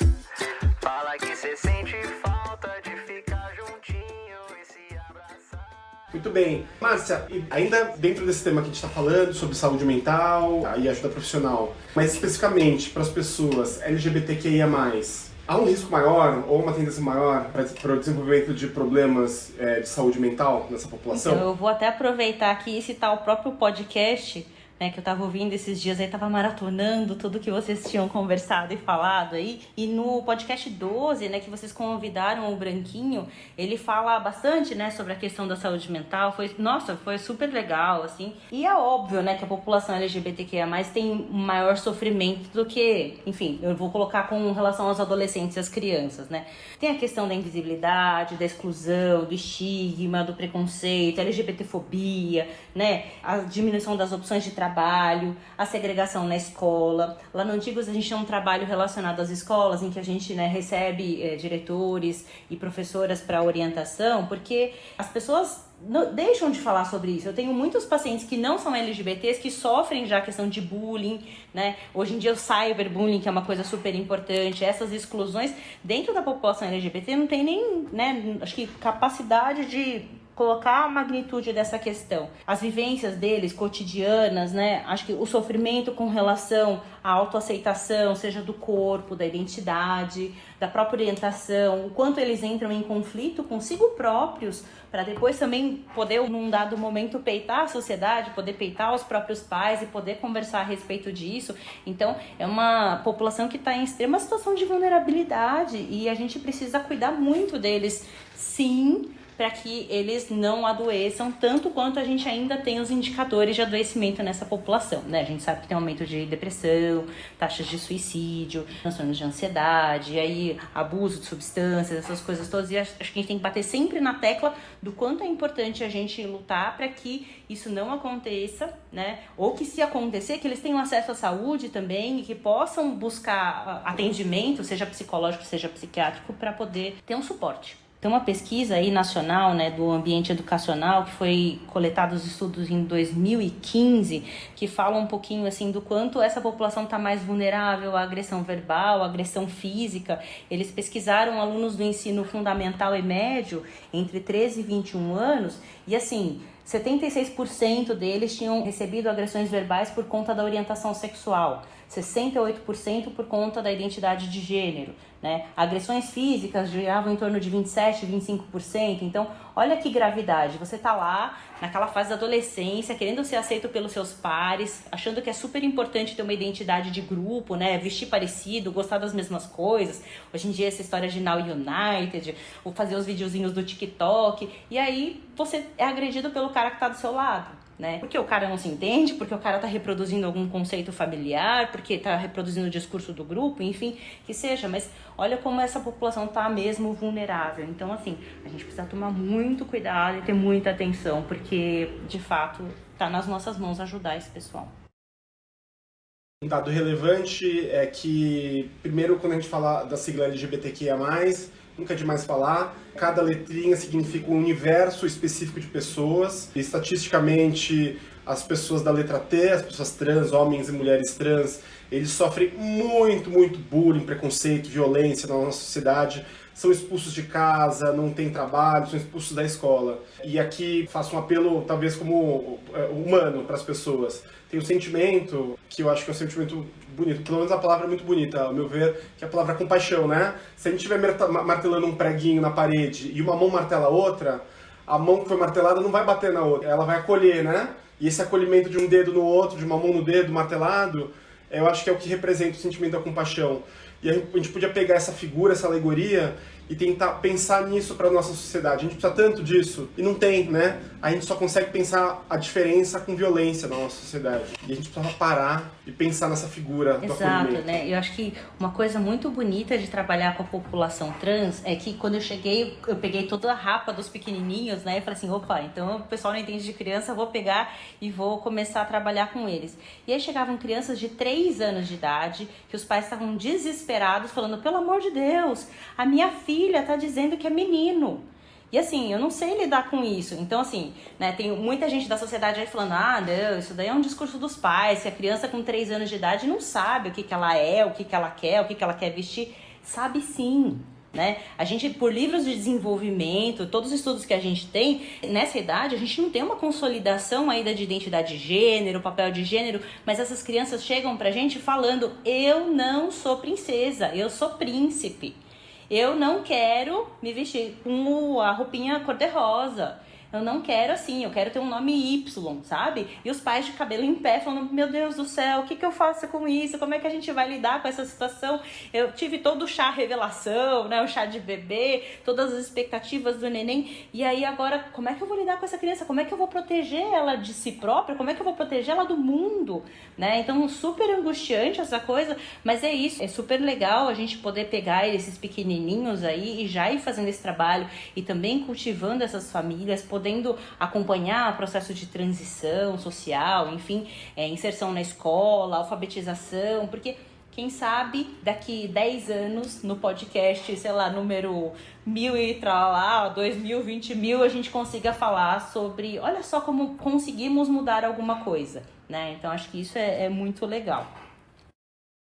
Fala que cê sente falta de ficar juntinho e se abraçar. Muito bem. Márcia, e ainda dentro desse tema que a gente está falando, sobre saúde mental e ajuda profissional, mas especificamente para as pessoas LGBTQIA+, há um risco maior ou uma tendência maior para o desenvolvimento de problemas de saúde mental nessa população? Então, eu vou até aproveitar aqui e citar o próprio podcast, né, que eu tava ouvindo esses dias aí, tava maratonando tudo que vocês tinham conversado e falado aí. E no podcast 12, né, que vocês convidaram o Branquinho, ele fala bastante, né, sobre a questão da saúde mental. Foi super legal, assim. E é óbvio, né, que a população LGBTQIA+, tem um maior sofrimento do que, enfim, eu vou colocar com relação aos adolescentes e às crianças, né. Tem a questão da invisibilidade, da exclusão, do estigma, do preconceito, LGBTfobia, né, a diminuição das opções de trabalho, a segregação na escola. Lá no Antigos a gente tem um trabalho relacionado às escolas, em que a gente, né, recebe diretores e professoras para orientação, porque as pessoas deixam de falar sobre isso. Eu tenho muitos pacientes que não são LGBTs que sofrem já a questão de bullying, né? Hoje em dia o cyberbullying, que é uma coisa super importante, essas exclusões dentro da população LGBT não tem nem, né, acho que capacidade de colocar a magnitude dessa questão. As vivências deles cotidianas, né? Acho que o sofrimento com relação à autoaceitação, seja do corpo, da identidade, da própria orientação, o quanto eles entram em conflito consigo próprios, para depois também poder, num dado momento, peitar a sociedade, poder peitar os próprios pais e poder conversar a respeito disso. Então, é uma população que está em extrema situação de vulnerabilidade e a gente precisa cuidar muito deles, sim, para que eles não adoeçam tanto quanto a gente ainda tem os indicadores de adoecimento nessa população, né? A gente sabe que tem aumento de depressão, taxas de suicídio, transtornos de ansiedade, aí abuso de substâncias, essas coisas todas, e acho que a gente tem que bater sempre na tecla do quanto é importante a gente lutar para que isso não aconteça, né? Ou que se acontecer, que eles tenham acesso à saúde também e que possam buscar atendimento, seja psicológico, seja psiquiátrico, para poder ter um suporte. Tem uma pesquisa aí nacional, né, do ambiente educacional, que foi coletado os estudos em 2015, que fala um pouquinho assim do quanto essa população está mais vulnerável à agressão verbal, à agressão física. Eles pesquisaram alunos do ensino fundamental e médio entre 13 e 21 anos e assim, 76% deles tinham recebido agressões verbais por conta da orientação sexual, 68% por conta da identidade de gênero, né? Agressões físicas giravam em torno de 27%, 25%. Então, olha que gravidade. Você tá lá, naquela fase da adolescência, querendo ser aceito pelos seus pares, achando que é super importante ter uma identidade de grupo, né? Vestir parecido, gostar das mesmas coisas. Hoje em dia, essa história de Now United, ou fazer os videozinhos do TikTok. E aí, você é agredido pelo cara que tá do seu lado, né? Porque o cara não se entende, porque o cara tá reproduzindo algum conceito familiar, porque tá reproduzindo o discurso do grupo, enfim, que seja. Mas olha como essa população tá mesmo vulnerável. Então, assim, a gente precisa tomar muito cuidado e ter muita atenção, porque, de fato, tá nas nossas mãos ajudar esse pessoal. Um dado relevante é que, primeiro, quando a gente fala da sigla LGBTQIA+, nunca é demais falar, cada letrinha significa um universo específico de pessoas. E, estatisticamente, as pessoas da letra T, as pessoas trans, homens e mulheres trans, eles sofrem muito bullying, preconceito, violência na nossa sociedade, são expulsos de casa, não têm trabalho, são expulsos da escola. E aqui faço um apelo, talvez como humano para as pessoas. Tem um sentimento, que eu acho que é um sentimento bonito, pelo menos a palavra é muito bonita, ao meu ver, que é a palavra compaixão, né? Se a gente estiver martelando um preguinho na parede e uma mão martela a outra, a mão que foi martelada não vai bater na outra, ela vai acolher, né? E esse acolhimento de um dedo no outro, de uma mão no dedo martelado, eu acho que é o que representa o sentimento da compaixão. E a gente podia pegar essa figura, essa alegoria, e tentar pensar nisso para a nossa sociedade. A gente precisa tanto disso, e não tem, né? A gente só consegue pensar a diferença com violência na nossa sociedade. E a gente precisa parar e pensar nessa figura do acolhimento. Exato, né? Eu acho que uma coisa muito bonita de trabalhar com a população trans é que quando eu cheguei, eu peguei toda a rapa dos pequenininhos, né? E falei assim, opa, então o pessoal não entende de criança, eu vou pegar e vou começar a trabalhar com eles. E aí chegavam crianças de 3 anos de idade, que os pais estavam desesperados, falando, pelo amor de Deus, a minha filha tá dizendo que é menino. E assim, eu não sei lidar com isso. Então assim, né, tem muita gente da sociedade aí falando, não, isso daí é um discurso dos pais, que a criança com 3 anos de idade não sabe o que ela é, o que ela quer, o que ela quer vestir. Sabe sim, né? A gente, por livros de desenvolvimento, todos os estudos que a gente tem, nessa idade a gente não tem uma consolidação ainda de identidade de gênero, papel de gênero, mas essas crianças chegam pra gente falando, eu não sou princesa, eu sou príncipe. Eu não quero me vestir com a roupinha cor-de-rosa. Eu não quero assim, eu quero ter um nome Y, sabe? E os pais de cabelo em pé falando, meu Deus do céu, o que eu faço com isso? Como é que a gente vai lidar com essa situação? Eu tive todo o chá revelação, né? O chá de bebê, todas as expectativas do neném. E aí agora, como é que eu vou lidar com essa criança? Como é que eu vou proteger ela de si própria? Como é que eu vou proteger ela do mundo? Né? Então, super angustiante essa coisa, mas é isso. É super legal a gente poder pegar esses pequenininhos aí e já ir fazendo esse trabalho e também cultivando essas famílias, podendo acompanhar o processo de transição social, enfim, inserção na escola, alfabetização, porque quem sabe daqui 10 anos no podcast, sei lá, número 1000 e tralá, 2000, 20.000, a gente consiga falar sobre, olha só como conseguimos mudar alguma coisa, né? Então acho que isso é muito legal.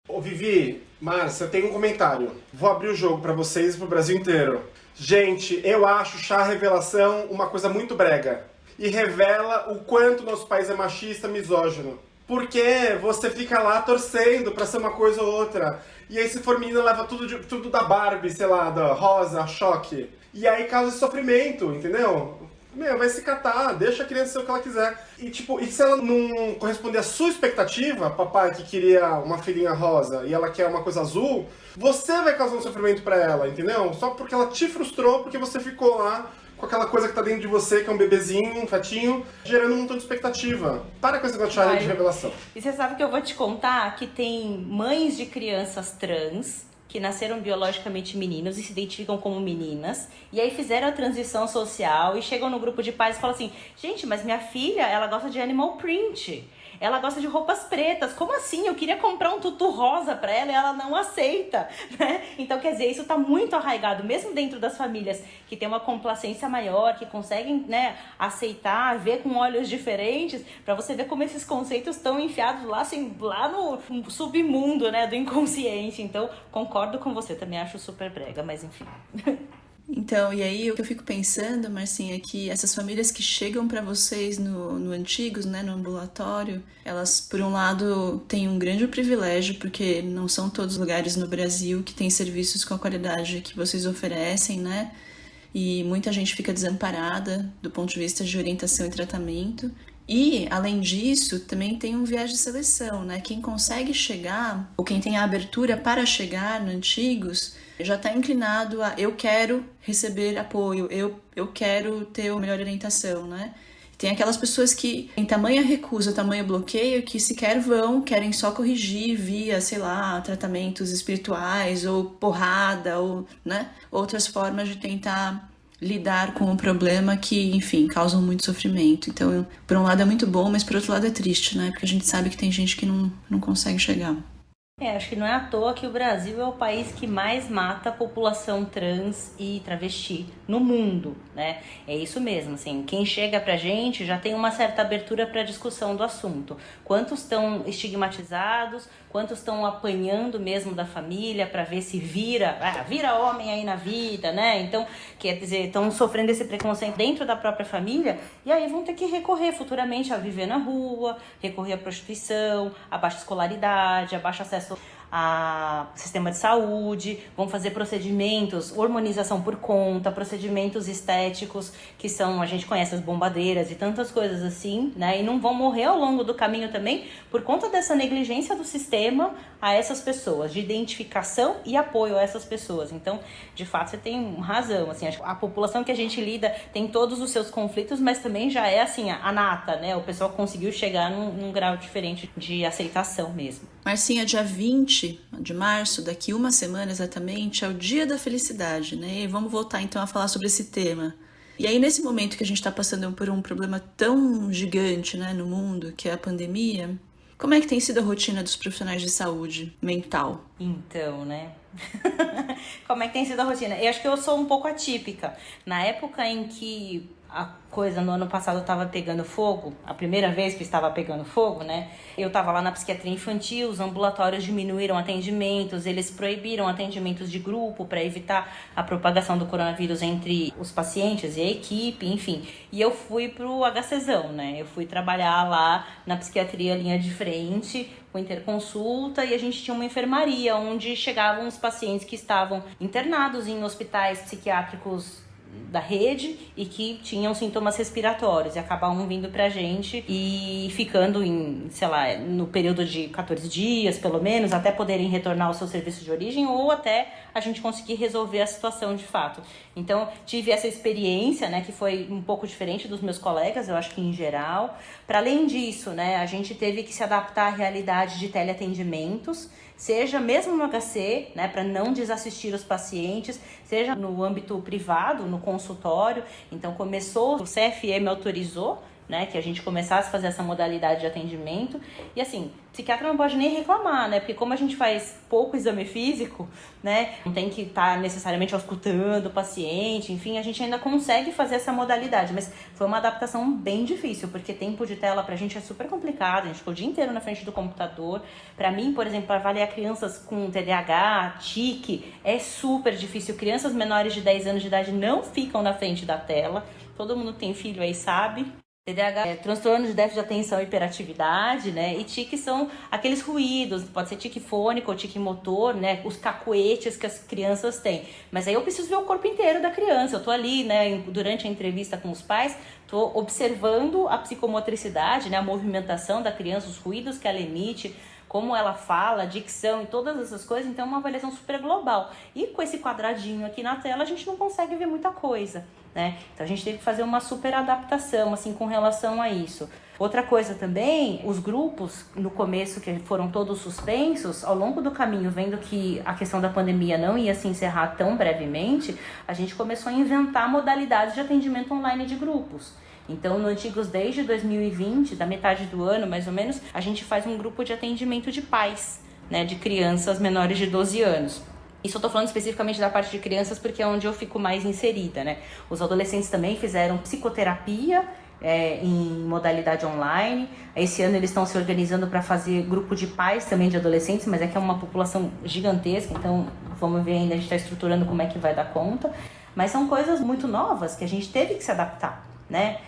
Ô Vivi, Márcia, eu tenho um comentário. Vou abrir o jogo pra vocês e pro Brasil inteiro. Gente, eu acho chá revelação uma coisa muito brega. E revela o quanto nosso país é machista, misógino. Porque você fica lá torcendo pra ser uma coisa ou outra. E aí se for menina, leva tudo da Barbie, sei lá, da Rosa, Choque. E aí causa esse sofrimento, entendeu? Meu, vai se catar, deixa a criança ser o que ela quiser. E tipo, e se ela não corresponder à sua expectativa, papai que queria uma filhinha rosa e ela quer uma coisa azul, você vai causar um sofrimento pra ela, entendeu? Só porque ela te frustrou, porque você ficou lá com aquela coisa que tá dentro de você, que é um bebezinho, um fetinho, gerando um montão de expectativa. Para com esse negócio de revelação. E você sabe que eu vou te contar que tem mães de crianças trans que nasceram biologicamente meninos e se identificam como meninas, e aí fizeram a transição social e chegam no grupo de pais e falam assim, gente, mas minha filha, ela gosta de animal print, ela gosta de roupas pretas, como assim? Eu queria comprar um tutu rosa pra ela e ela não aceita, né? Então, quer dizer, isso tá muito arraigado, mesmo dentro das famílias que tem uma complacência maior, que conseguem, né, aceitar, ver com olhos diferentes, pra você ver como esses conceitos estão enfiados lá, assim, lá no submundo, né, do inconsciente. Então, concordo com você, também acho super brega, mas enfim. Então, e aí o que eu fico pensando, Marcinha, é que essas famílias que chegam para vocês no Antigos, né, no ambulatório, elas, por um lado, têm um grande privilégio, porque não são todos os lugares no Brasil que têm serviços com a qualidade que vocês oferecem, né? E muita gente fica desamparada do ponto de vista de orientação e tratamento. E, além disso, também tem um viés de seleção, né? Quem consegue chegar, ou quem tem a abertura para chegar no Antigos, já está inclinado a eu quero receber apoio, eu quero ter uma melhor orientação, né? Tem aquelas pessoas que têm tamanha recusa, tamanho bloqueio, que sequer querem só corrigir via, sei lá, tratamentos espirituais, ou porrada, ou, né, outras formas de tentar lidar com o problema que, enfim, causam muito sofrimento. Então, por um lado é muito bom, mas por outro lado é triste, né? Porque a gente sabe que tem gente que não consegue chegar. Acho que não é à toa que o Brasil é o país que mais mata a população trans e travesti no mundo, né? É isso mesmo, assim, quem chega pra gente já tem uma certa abertura para discussão do assunto. Quantos estão estigmatizados, quantos estão apanhando mesmo da família para ver se vira homem aí na vida, né? Então, quer dizer, estão sofrendo esse preconceito dentro da própria família e aí vão ter que recorrer futuramente a viver na rua, recorrer à prostituição, a baixa escolaridade, a baixo acesso a sistema de saúde, vão fazer procedimentos, hormonização por conta, procedimentos estéticos, que são, a gente conhece as bombadeiras e tantas coisas assim, né? E não vão morrer ao longo do caminho também por conta dessa negligência do sistema a essas pessoas, de identificação e apoio a essas pessoas. Então, de fato, você tem razão, assim, a população que a gente lida tem todos os seus conflitos, mas também já é, assim, a nata, né? O pessoal conseguiu chegar num grau diferente de aceitação mesmo. Marcinha, dia 20 de março, daqui uma semana exatamente, é o Dia da Felicidade, né? E vamos voltar então a falar sobre esse tema. E aí, nesse momento que a gente está passando por um problema tão gigante, né, no mundo, que é a pandemia, como é que tem sido a rotina dos profissionais de saúde mental? Então, né? Como é que tem sido a rotina? Eu acho que eu sou um pouco atípica. Na época em que a coisa no ano passado estava pegando fogo, a primeira vez que estava pegando fogo, né? Eu estava lá na psiquiatria infantil, os ambulatórios diminuíram atendimentos, eles proibiram atendimentos de grupo para evitar a propagação do coronavírus entre os pacientes e a equipe, enfim. E eu fui pro HCzão, né? Eu fui trabalhar lá na psiquiatria linha de frente, com interconsulta, e a gente tinha uma enfermaria onde chegavam os pacientes que estavam internados em hospitais psiquiátricos da rede e que tinham sintomas respiratórios e acabavam vindo pra gente e ficando em, sei lá, no período de 14 dias, pelo menos, até poderem retornar ao seu serviço de origem ou até a gente conseguir resolver a situação de fato. Então, tive essa experiência, né, que foi um pouco diferente dos meus colegas, eu acho que em geral. Para além disso, né, a gente teve que se adaptar à realidade de teleatendimentos, seja mesmo no HC, né, para não desassistir os pacientes, seja no âmbito privado, no consultório. Então começou, o CFM autorizou, né, que a gente começasse a fazer essa modalidade de atendimento. E assim, o psiquiatra não pode nem reclamar, né, porque como a gente faz pouco exame físico, né, não tem que estar necessariamente auscultando o paciente, enfim, a gente ainda consegue fazer essa modalidade, mas foi uma adaptação bem difícil, porque tempo de tela pra gente é super complicado, a gente ficou o dia inteiro na frente do computador. Pra mim, por exemplo, para avaliar crianças com TDAH, TIC, é super difícil. Crianças menores de 10 anos de idade não ficam na frente da tela, todo mundo que tem filho aí sabe. TDAH é transtorno de déficit de atenção e hiperatividade, né? E tique são aqueles ruídos, pode ser tique fônico ou tique motor, né? Os cacuetes que as crianças têm. Mas aí eu preciso ver o corpo inteiro da criança. Eu tô ali, né, durante a entrevista com os pais, tô observando a psicomotricidade, né, a movimentação da criança, os ruídos que ela emite, como ela fala, a dicção e todas essas coisas. Então é uma avaliação super global. E com esse quadradinho aqui na tela, a gente não consegue ver muita coisa, né? Então a gente teve que fazer uma super adaptação, assim, com relação a isso. Outra coisa também, os grupos, no começo, que foram todos suspensos, ao longo do caminho, vendo que a questão da pandemia não ia se encerrar tão brevemente, a gente começou a inventar modalidades de atendimento online de grupos. Então, no Antigos desde 2020, da metade do ano, mais ou menos, a gente faz um grupo de atendimento de pais, né, de crianças menores de 12 anos. Isso eu tô falando especificamente da parte de crianças porque é onde eu fico mais inserida, né? Os adolescentes também fizeram psicoterapia em modalidade online. Esse ano eles estão se organizando para fazer grupo de pais também de adolescentes, mas é que é uma população gigantesca, então vamos ver ainda, a gente está estruturando como é que vai dar conta. Mas são coisas muito novas que a gente teve que se adaptar, né?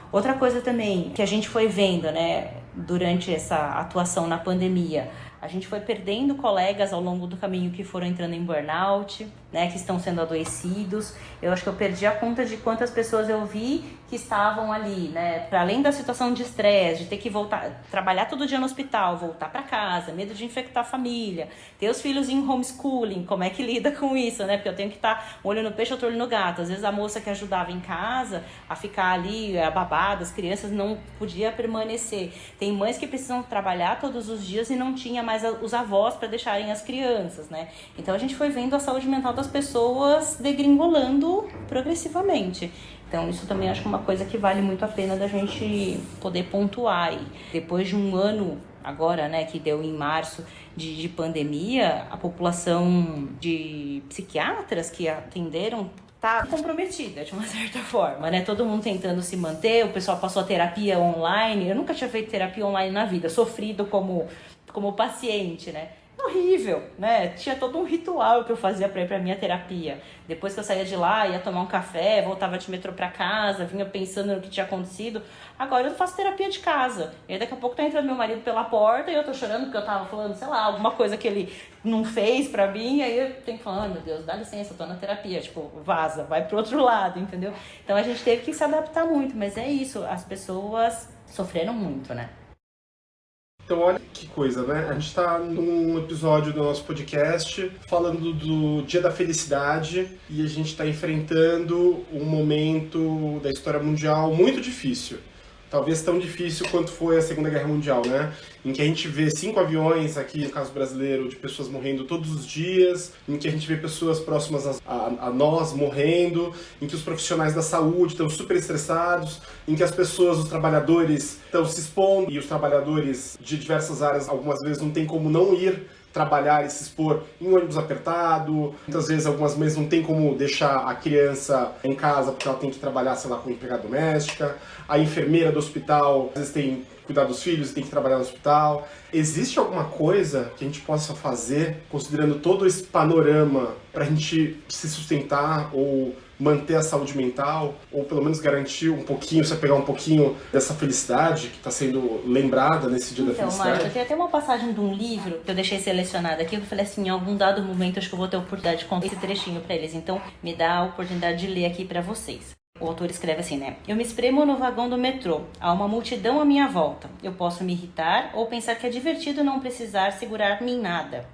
Outra coisa também que a gente foi vendo, né, durante essa atuação na pandemia, a gente foi perdendo colegas ao longo do caminho que foram entrando em burnout, né, que estão sendo adoecidos. Eu acho que eu perdi a conta de quantas pessoas eu vi que estavam ali, né, para além da situação de estresse, de ter que voltar, trabalhar todo dia no hospital, voltar para casa, medo de infectar a família, ter os filhos em homeschooling, como é que lida com isso, né, porque eu tenho que estar um olho no peixe, outro olho no gato. Às vezes a moça que ajudava em casa a ficar ali, a babada, as crianças não podia permanecer. Tem mães que precisam trabalhar todos os dias e não tinha mais os avós para deixarem as crianças, né? Então a gente foi vendo a saúde mental das pessoas degringolando progressivamente. Então isso também acho que é uma coisa que vale muito a pena da gente poder pontuar. E depois de um ano agora, né, que deu em março de pandemia, a população de psiquiatras que atenderam tá comprometida de uma certa forma, né? Todo mundo tentando se manter, o pessoal passou a terapia online. Eu nunca tinha feito terapia online na vida, sofrido como paciente, né? Horrível, né? Tinha todo um ritual que eu fazia pra ir pra minha terapia. Depois que eu saía de lá, ia tomar um café, voltava de metrô pra casa, vinha pensando no que tinha acontecido. Agora eu faço terapia de casa. E aí daqui a pouco tá entrando meu marido pela porta e eu tô chorando porque eu tava falando, sei lá, alguma coisa que ele não fez pra mim. Aí eu tenho que falar, meu Deus, dá licença, eu tô na terapia. Tipo, vaza, vai pro outro lado, entendeu? Então a gente teve que se adaptar muito, mas é isso, as pessoas sofreram muito, né? Então olha que coisa, né? A gente está num episódio do nosso podcast falando do Dia da Felicidade e a gente está enfrentando um momento da história mundial muito difícil. Talvez tão difícil quanto foi a Segunda Guerra Mundial, né? Em que a gente vê 5 aviões, aqui no caso brasileiro, de pessoas morrendo todos os dias, em que a gente vê pessoas próximas a nós morrendo, em que os profissionais da saúde estão super estressados, em que as pessoas, os trabalhadores, estão se expondo e os trabalhadores de diversas áreas, algumas vezes, não tem como não ir trabalhar e se expor em ônibus apertado. Muitas vezes algumas mães não tem como deixar a criança em casa porque ela tem que trabalhar, sei lá, como empregada doméstica. A enfermeira do hospital às vezes tem que cuidar dos filhos e tem que trabalhar no hospital. Existe alguma coisa que a gente possa fazer, considerando todo esse panorama, para a gente se sustentar ou manter a saúde mental, ou pelo menos garantir um pouquinho, você pegar um pouquinho dessa felicidade que está sendo lembrada nesse Dia da Felicidade? Então, Márcio, eu tenho até uma passagem de um livro que eu deixei selecionado aqui, eu falei assim, em algum dado momento acho que eu vou ter a oportunidade de contar esse trechinho para eles, então me dá a oportunidade de ler aqui para vocês. O autor escreve assim, né? Eu me espremo no vagão do metrô. Há uma multidão à minha volta. Eu posso me irritar ou pensar que é divertido não precisar segurar-me em nada.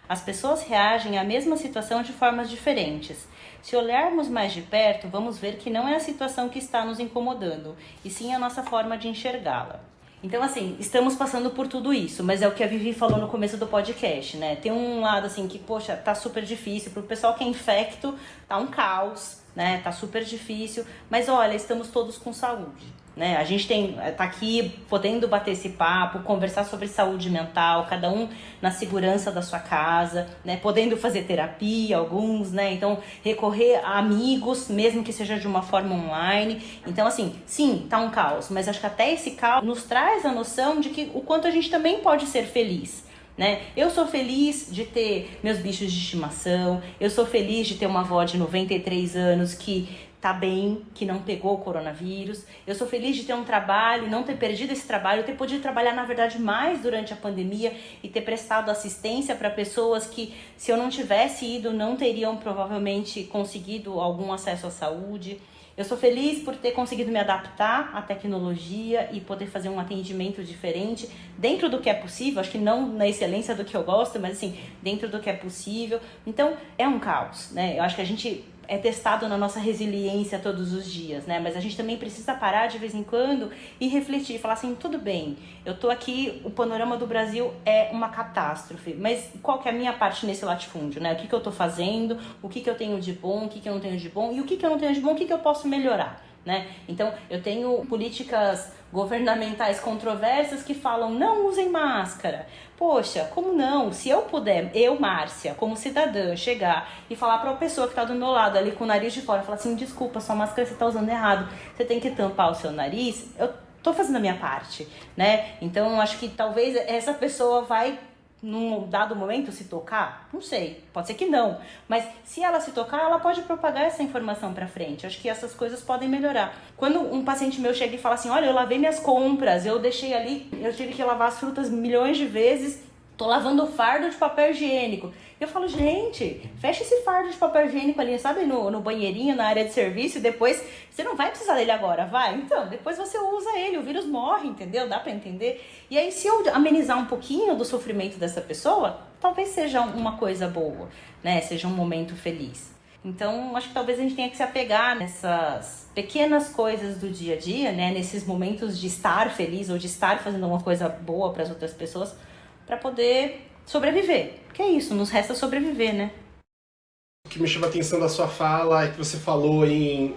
As pessoas reagem à mesma situação de formas diferentes. Se olharmos mais de perto, vamos ver que não é a situação que está nos incomodando, e sim a nossa forma de enxergá-la. Então, assim, estamos passando por tudo isso, mas é o que a Vivi falou no começo do podcast, né? Tem um lado, assim, que, poxa, tá super difícil. Pro pessoal que é infecto, tá um caos, né? Tá super difícil. Mas, olha, estamos todos com saúde, né? A gente tá aqui podendo bater esse papo, conversar sobre saúde mental, cada um na segurança da sua casa, né? Podendo fazer terapia, alguns, né? Então, recorrer a amigos, mesmo que seja de uma forma online. Então, assim, sim, tá um caos, mas acho que até esse caos nos traz a noção de que o quanto a gente também pode ser feliz, né? Eu sou feliz de ter meus bichos de estimação, eu sou feliz de ter uma avó de 93 anos que tá bem, que não pegou o coronavírus. Eu sou feliz de ter um trabalho, não ter perdido esse trabalho, ter podido trabalhar, na verdade, mais durante a pandemia e ter prestado assistência para pessoas que, se eu não tivesse ido, não teriam provavelmente conseguido algum acesso à saúde. Eu sou feliz por ter conseguido me adaptar à tecnologia e poder fazer um atendimento diferente dentro do que é possível. Acho que não na excelência do que eu gosto, mas assim, dentro do que é possível. Então, é um caos, né? Eu acho que a gente é testado na nossa resiliência todos os dias, né? Mas a gente também precisa parar de vez em quando e refletir, falar assim, tudo bem, eu tô aqui, o panorama do Brasil é uma catástrofe, mas qual que é a minha parte nesse latifúndio, né? O que eu tô fazendo, o que eu tenho de bom, o que eu não tenho de bom, e o que eu não tenho de bom, o que eu posso melhorar, né? Então, eu tenho políticas governamentais controversas que falam, não usem máscara. Poxa, como não? Se eu puder, eu, Márcia, como cidadã, chegar e falar para a pessoa que está do meu lado ali com o nariz de fora, falar assim, desculpa, sua máscara você está usando errado, você tem que tampar o seu nariz, eu tô fazendo a minha parte, né? Então, acho que talvez essa pessoa vai, num dado momento, se tocar, não sei, pode ser que não, mas se ela se tocar, ela pode propagar essa informação pra frente. Acho que essas coisas podem melhorar. Quando um paciente meu chega e fala assim, olha, eu lavei minhas compras, eu deixei ali, eu tive que lavar as frutas milhões de vezes, tô lavando o fardo de papel higiênico. Eu falo, gente, fecha esse fardo de papel higiênico ali, sabe, no banheirinho, na área de serviço, e depois, você não vai precisar dele agora, vai? Então, depois você usa ele, o vírus morre, entendeu? Dá pra entender? E aí, se eu amenizar um pouquinho do sofrimento dessa pessoa, talvez seja uma coisa boa, né? Seja um momento feliz. Então, acho que talvez a gente tenha que se apegar nessas pequenas coisas do dia a dia, né? Nesses momentos de estar feliz ou de estar fazendo uma coisa boa para as outras pessoas, para poder sobreviver. Porque é isso, nos resta sobreviver, né? O que me chama a atenção da sua fala é que você falou em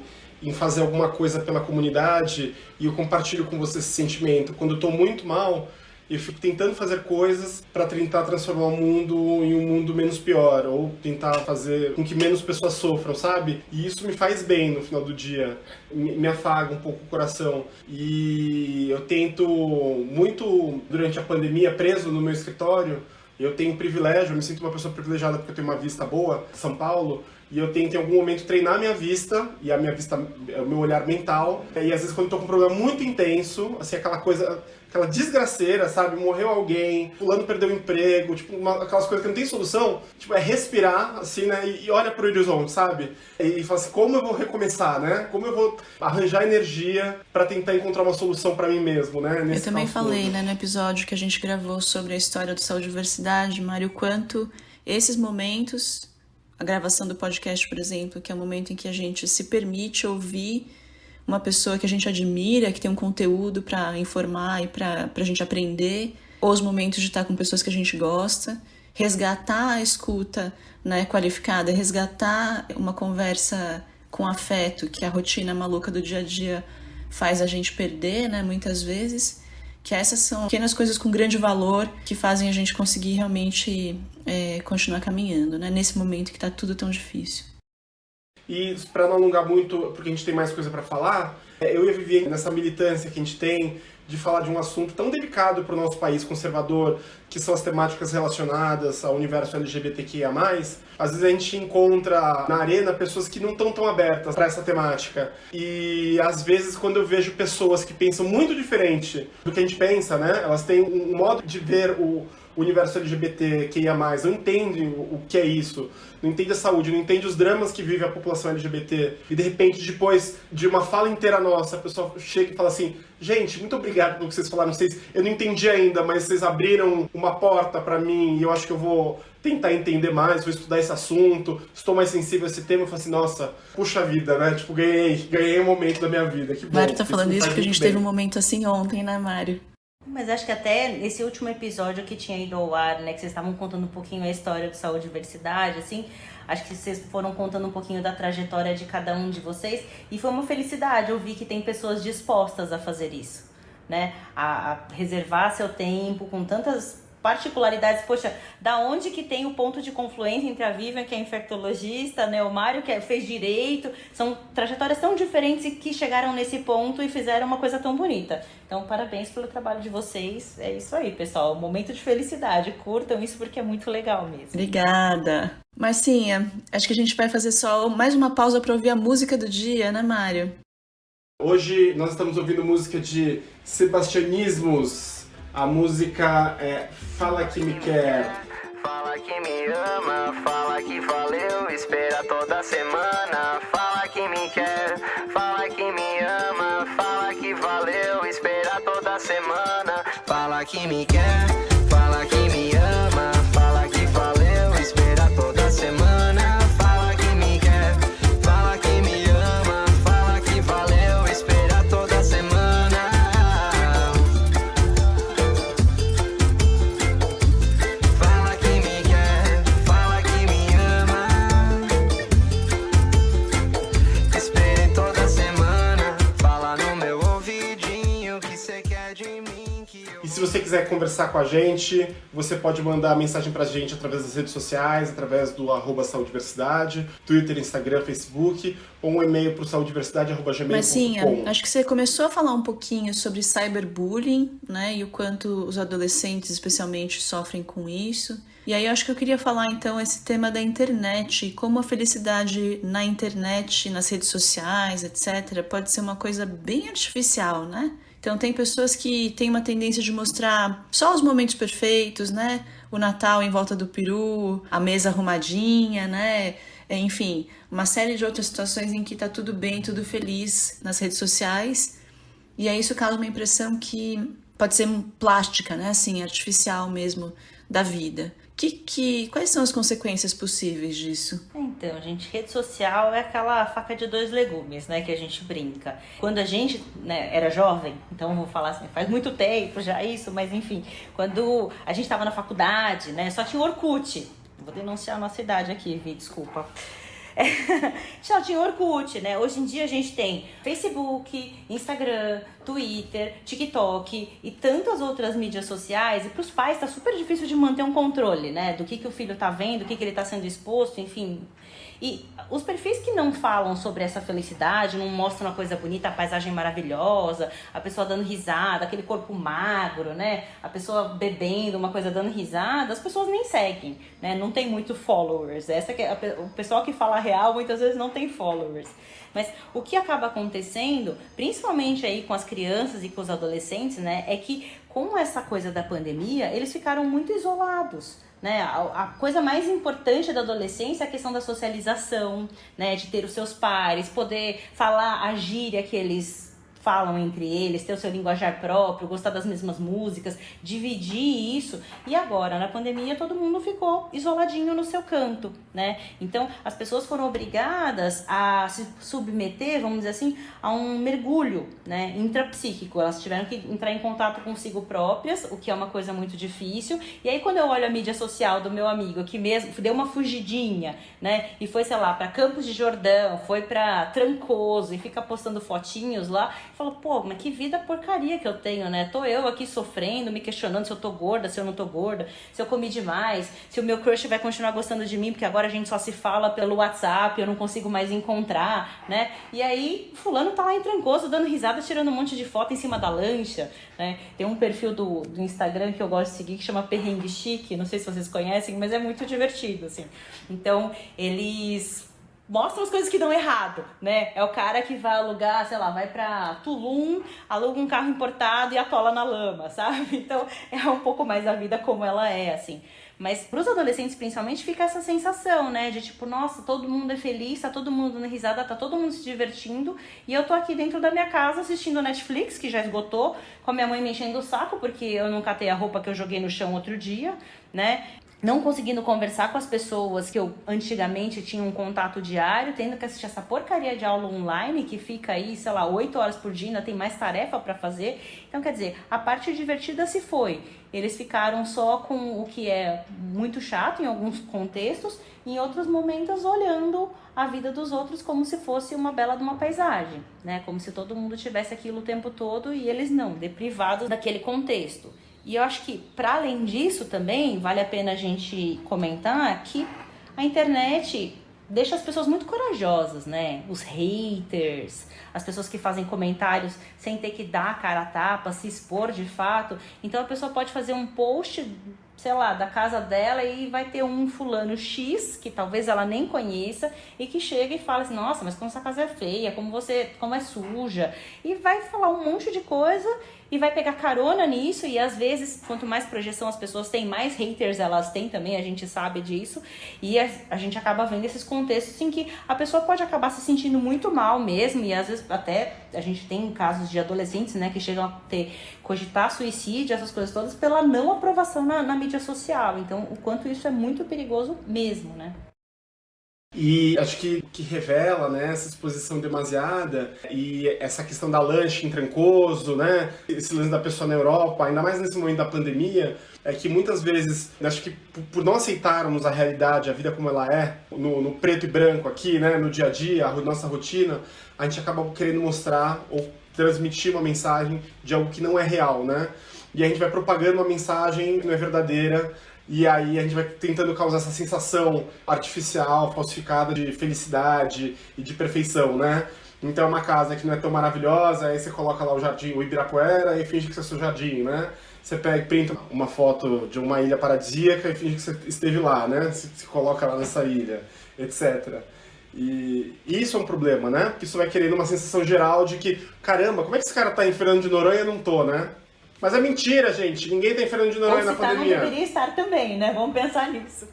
fazer alguma coisa pela comunidade, e eu compartilho com você esse sentimento. Quando eu estou muito mal, e eu fico tentando fazer coisas para tentar transformar o mundo em um mundo menos pior, ou tentar fazer com que menos pessoas sofram, sabe? E isso me faz bem no final do dia, me afaga um pouco o coração. E eu tento muito, durante a pandemia, preso no meu escritório. Eu tenho privilégio, eu me sinto uma pessoa privilegiada porque eu tenho uma vista boa, São Paulo, e eu tento em algum momento treinar a minha vista, e a minha vista é o meu olhar mental, e às vezes quando eu tô com um problema muito intenso, assim, aquela coisa, aquela desgraceira, sabe, morreu alguém, fulano perdeu o emprego, tipo, aquelas coisas que não tem solução, tipo, é respirar, assim, né, e olha pro horizonte, sabe, e fala assim, como eu vou recomeçar, né, como eu vou arranjar energia pra tentar encontrar uma solução pra mim mesmo, né, eu também falei, né, no episódio que a gente gravou sobre a história do Saúde e Diversidade, Mário, quanto esses momentos, a gravação do podcast, por exemplo, que é o momento em que a gente se permite ouvir uma pessoa que a gente admira, que tem um conteúdo para informar e para a gente aprender, ou os momentos de estar com pessoas que a gente gosta, resgatar a escuta, né, qualificada, resgatar uma conversa com afeto, que a rotina maluca do dia a dia faz a gente perder, né, muitas vezes, que essas são pequenas coisas com grande valor que fazem a gente conseguir realmente continuar caminhando, né? Nesse momento que tá tudo tão difícil. E para não alongar muito, porque a gente tem mais coisa para falar, eu ia viver nessa militância que a gente tem de falar de um assunto tão delicado para o nosso país conservador, que são as temáticas relacionadas ao universo LGBTQIA+. Às vezes a gente encontra na arena pessoas que não estão tão abertas para essa temática. E às vezes quando eu vejo pessoas que pensam muito diferente do que a gente pensa, né? Elas têm um modo de ver o universo LGBTQIA+, não entende o que é isso, não entende a saúde, não entende os dramas que vive a população LGBT, e de repente, depois de uma fala inteira nossa, a pessoa chega e fala assim, gente, muito obrigado pelo que vocês falaram, eu não entendi ainda, mas vocês abriram uma porta pra mim, e eu acho que eu vou tentar entender mais, vou estudar esse assunto, estou mais sensível a esse tema, eu falo assim, nossa, puxa vida, né, tipo, ganhei um momento da minha vida, que bom. Mário tá falando isso porque a gente teve um momento assim ontem, né, Mário? Mas acho que até nesse último episódio que tinha ido ao ar, né, que vocês estavam contando um pouquinho a história do Saúde e Diversidade, assim, acho que vocês foram contando um pouquinho da trajetória de cada um de vocês, e foi uma felicidade ouvir que tem pessoas dispostas a fazer isso, né, a reservar seu tempo com tantas particularidades. Poxa, da onde que tem o ponto de confluência entre a Vivian, que é infectologista, né, o Mário, que fez direito, são trajetórias tão diferentes e que chegaram nesse ponto e fizeram uma coisa tão bonita. Então, parabéns pelo trabalho de vocês. É isso aí, pessoal, momento de felicidade, curtam isso porque é muito legal mesmo. Obrigada. Marcinha, acho que a gente vai fazer só mais uma pausa para ouvir a música do dia, né, Mário? Hoje nós estamos ouvindo música de Sebastianismos. A música é Fala Que Me Quer. Fala que me ama, fala que valeu, espera toda semana. Fala que me quer, fala que me ama, fala que valeu, espera toda semana. Fala que me quer, fala que me ama, fala que valeu, espera toda semana. Fala que me quer, fala que me ama, fala que valeu, espera toda semana. Se você quiser conversar com a gente, você pode mandar mensagem pra gente através das redes sociais, através do @saudiversidade, Twitter, Instagram, Facebook, ou um e-mail pro saudiversidade@gmail.com. Marcinha, acho que você começou a falar um pouquinho sobre cyberbullying, né, e o quanto os adolescentes especialmente sofrem com isso. E aí eu acho que eu queria falar então esse tema da internet, como a felicidade na internet, nas redes sociais, etc, pode ser uma coisa bem artificial, né? Então tem pessoas que têm uma tendência de mostrar só os momentos perfeitos, né? O Natal em volta do peru, a mesa arrumadinha, né? Enfim, uma série de outras situações em que tá tudo bem, tudo feliz nas redes sociais. E aí isso causa uma impressão que pode ser plástica, né? Assim, artificial mesmo da vida. Quais são as consequências possíveis disso? Então, gente, rede social é aquela faca de dois legumes, né, que a gente brinca. Quando a gente, né, era jovem, então vou falar assim, faz muito tempo já isso, mas enfim, quando a gente estava na faculdade, né, só tinha Orkut. Vou denunciar a nossa idade aqui, Vi, desculpa. tinha Orkut, né? Hoje em dia a gente tem Facebook, Instagram, Twitter, TikTok e tantas outras mídias sociais. E para os pais tá super difícil de manter um controle, né? Do que o filho tá vendo, o que ele tá sendo exposto, enfim. E os perfis que não falam sobre essa felicidade, não mostram uma coisa bonita, a paisagem maravilhosa, a pessoa dando risada, aquele corpo magro, né? A pessoa bebendo, uma coisa dando risada, as pessoas nem seguem, né? Não tem muito followers. Essa que é o pessoal que fala real muitas vezes não tem followers. Mas o que acaba acontecendo, principalmente aí com as crianças e com os adolescentes, né? É que com essa coisa da pandemia, eles ficaram muito isolados. Né? A coisa mais importante da adolescência é a questão da socialização, né? De ter os seus pares, poder falar a gíria que eles falam entre eles, ter o seu linguajar próprio, gostar das mesmas músicas, dividir isso. E agora, na pandemia, todo mundo ficou isoladinho no seu canto, né? Então, as pessoas foram obrigadas a se submeter, vamos dizer assim, a um mergulho, né, intrapsíquico. Elas tiveram que entrar em contato consigo próprias, o que é uma coisa muito difícil. E aí, quando eu olho a mídia social do meu amigo, que mesmo deu uma fugidinha, né, e foi, sei lá, para Campos de Jordão, foi para Trancoso e fica postando fotinhos lá, falo, pô, mas que vida porcaria que eu tenho, né? Tô eu aqui sofrendo, me questionando se eu tô gorda, se eu não tô gorda, se eu comi demais, se o meu crush vai continuar gostando de mim, porque agora a gente só se fala pelo WhatsApp, eu não consigo mais encontrar, né? E aí, fulano tá lá em Trancoso, dando risada, tirando um monte de foto em cima da lancha, né? Tem um perfil do Instagram que eu gosto de seguir, que chama Perrengue Chique, não sei se vocês conhecem, mas é muito divertido, assim. Então, eles mostram as coisas que dão errado, né? É o cara que vai alugar, sei lá, vai pra Tulum, aluga um carro importado e atola na lama, sabe? Então, é um pouco mais a vida como ela é, assim. Mas pros adolescentes, principalmente, fica essa sensação, né? De tipo, nossa, todo mundo é feliz, tá todo mundo dando risada, tá todo mundo se divertindo. E eu tô aqui dentro da minha casa assistindo Netflix, que já esgotou, com a minha mãe me enchendo o saco, porque eu não catei a roupa que eu joguei no chão outro dia, né? Não conseguindo conversar com as pessoas que eu antigamente tinha um contato diário, tendo que assistir essa porcaria de aula online que fica aí, sei lá, 8 horas por dia, ainda tem mais tarefa para fazer. Então, quer dizer, a parte divertida se foi. Eles ficaram só com o que é muito chato em alguns contextos, e em outros momentos olhando a vida dos outros como se fosse uma bela de uma paisagem, né? Como se todo mundo tivesse aquilo o tempo todo e eles não, deprivados daquele contexto. E eu acho que, para além disso também, vale a pena a gente comentar que a internet deixa as pessoas muito corajosas, né? Os haters, as pessoas que fazem comentários sem ter que dar a cara a tapa, se expor de fato. Então a pessoa pode fazer um post, sei lá, da casa dela e vai ter um fulano X, que talvez ela nem conheça, e que chega e fala assim, nossa, mas como essa casa é feia, como é suja. E vai falar um monte de coisa e vai pegar carona nisso, e às vezes, quanto mais projeção as pessoas têm, mais haters elas têm também, a gente sabe disso, e a gente acaba vendo esses contextos em que a pessoa pode acabar se sentindo muito mal mesmo, e às vezes até a gente tem casos de adolescentes, né, que chegam a cogitar suicídio, essas coisas todas, pela não aprovação na mídia social. Então, o quanto isso é muito perigoso mesmo, né? E acho que revela, né, essa exposição demasiada e essa questão da lanche em Trancoso, né, esse lance da pessoa na Europa, ainda mais nesse momento da pandemia, é que muitas vezes, acho que por não aceitarmos a realidade, a vida como ela é, no preto e branco aqui, né, no dia a dia, a nossa rotina, a gente acaba querendo mostrar ou transmitir uma mensagem de algo que não é real, né, e a gente vai propagando uma mensagem que não é verdadeira. E aí a gente vai tentando causar essa sensação artificial, falsificada de felicidade e de perfeição, né? Então é uma casa que não é tão maravilhosa, aí você coloca lá o jardim, o Ibirapuera, e finge que é seu jardim, né? Você pega e printa uma foto de uma ilha paradisíaca e finge que você esteve lá, né? Se coloca lá nessa ilha, etc. E isso é um problema, né? Porque isso vai querendo uma sensação geral de que, caramba, como é que esse cara tá em Fernando de Noronha e eu não tô, né? Mas é mentira, gente. Ninguém tá em Fernando de Noronha na pandemia. Não deveria estar também, né? Vamos pensar nisso.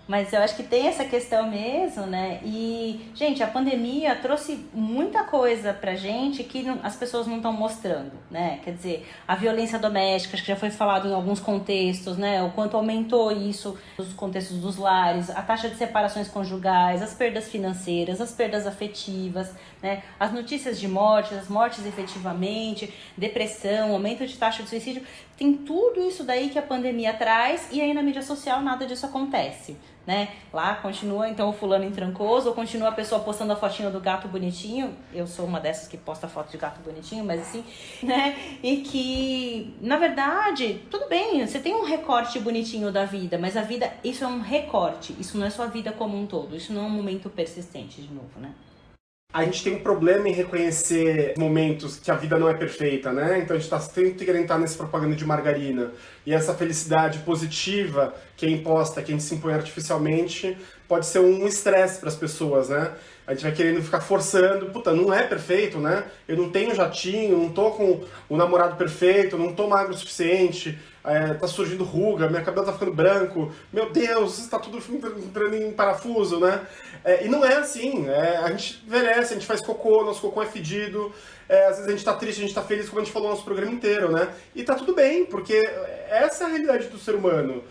Mas eu acho que tem essa questão mesmo, né? E, gente, a pandemia trouxe muita coisa pra gente que as pessoas não estão mostrando, né? Quer dizer, a violência doméstica, acho que já foi falado em alguns contextos, né? O quanto aumentou isso nos contextos dos lares, a taxa de separações conjugais, as perdas financeiras, as perdas afetivas, né? As notícias de morte, as mortes efetivamente, depressão, aumento de taxa de suicídio. Tem tudo isso daí que a pandemia traz e aí na mídia social nada disso acontece, né? Lá continua, então, o fulano intrancoso, ou continua a pessoa postando a fotinho do gato bonitinho. Eu sou uma dessas que posta foto de gato bonitinho, mas assim, né? E que, na verdade, tudo bem, você tem um recorte bonitinho da vida, mas a vida, isso é um recorte, isso não é sua vida como um todo, isso não é um momento persistente, de novo, né? A gente tem um problema em reconhecer momentos que a vida não é perfeita, né? Então a gente tá sempre querendo estar nessa propaganda de margarina. E essa felicidade positiva que é imposta, que a gente se impõe artificialmente, pode ser um estresse para as pessoas, né? A gente vai querendo ficar forçando, puta, não é perfeito, né? Eu não tenho jatinho, não tô com o namorado perfeito, não tô magro o suficiente, tá surgindo ruga, minha cabelo tá ficando branco, meu Deus, está tudo entrando em parafuso, né? E não é assim, a gente envelhece, a gente faz cocô, nosso cocô é fedido, às vezes a gente tá triste, a gente tá feliz, como a gente falou no nosso programa inteiro, né? E tá tudo bem, porque essa é a realidade do ser humano.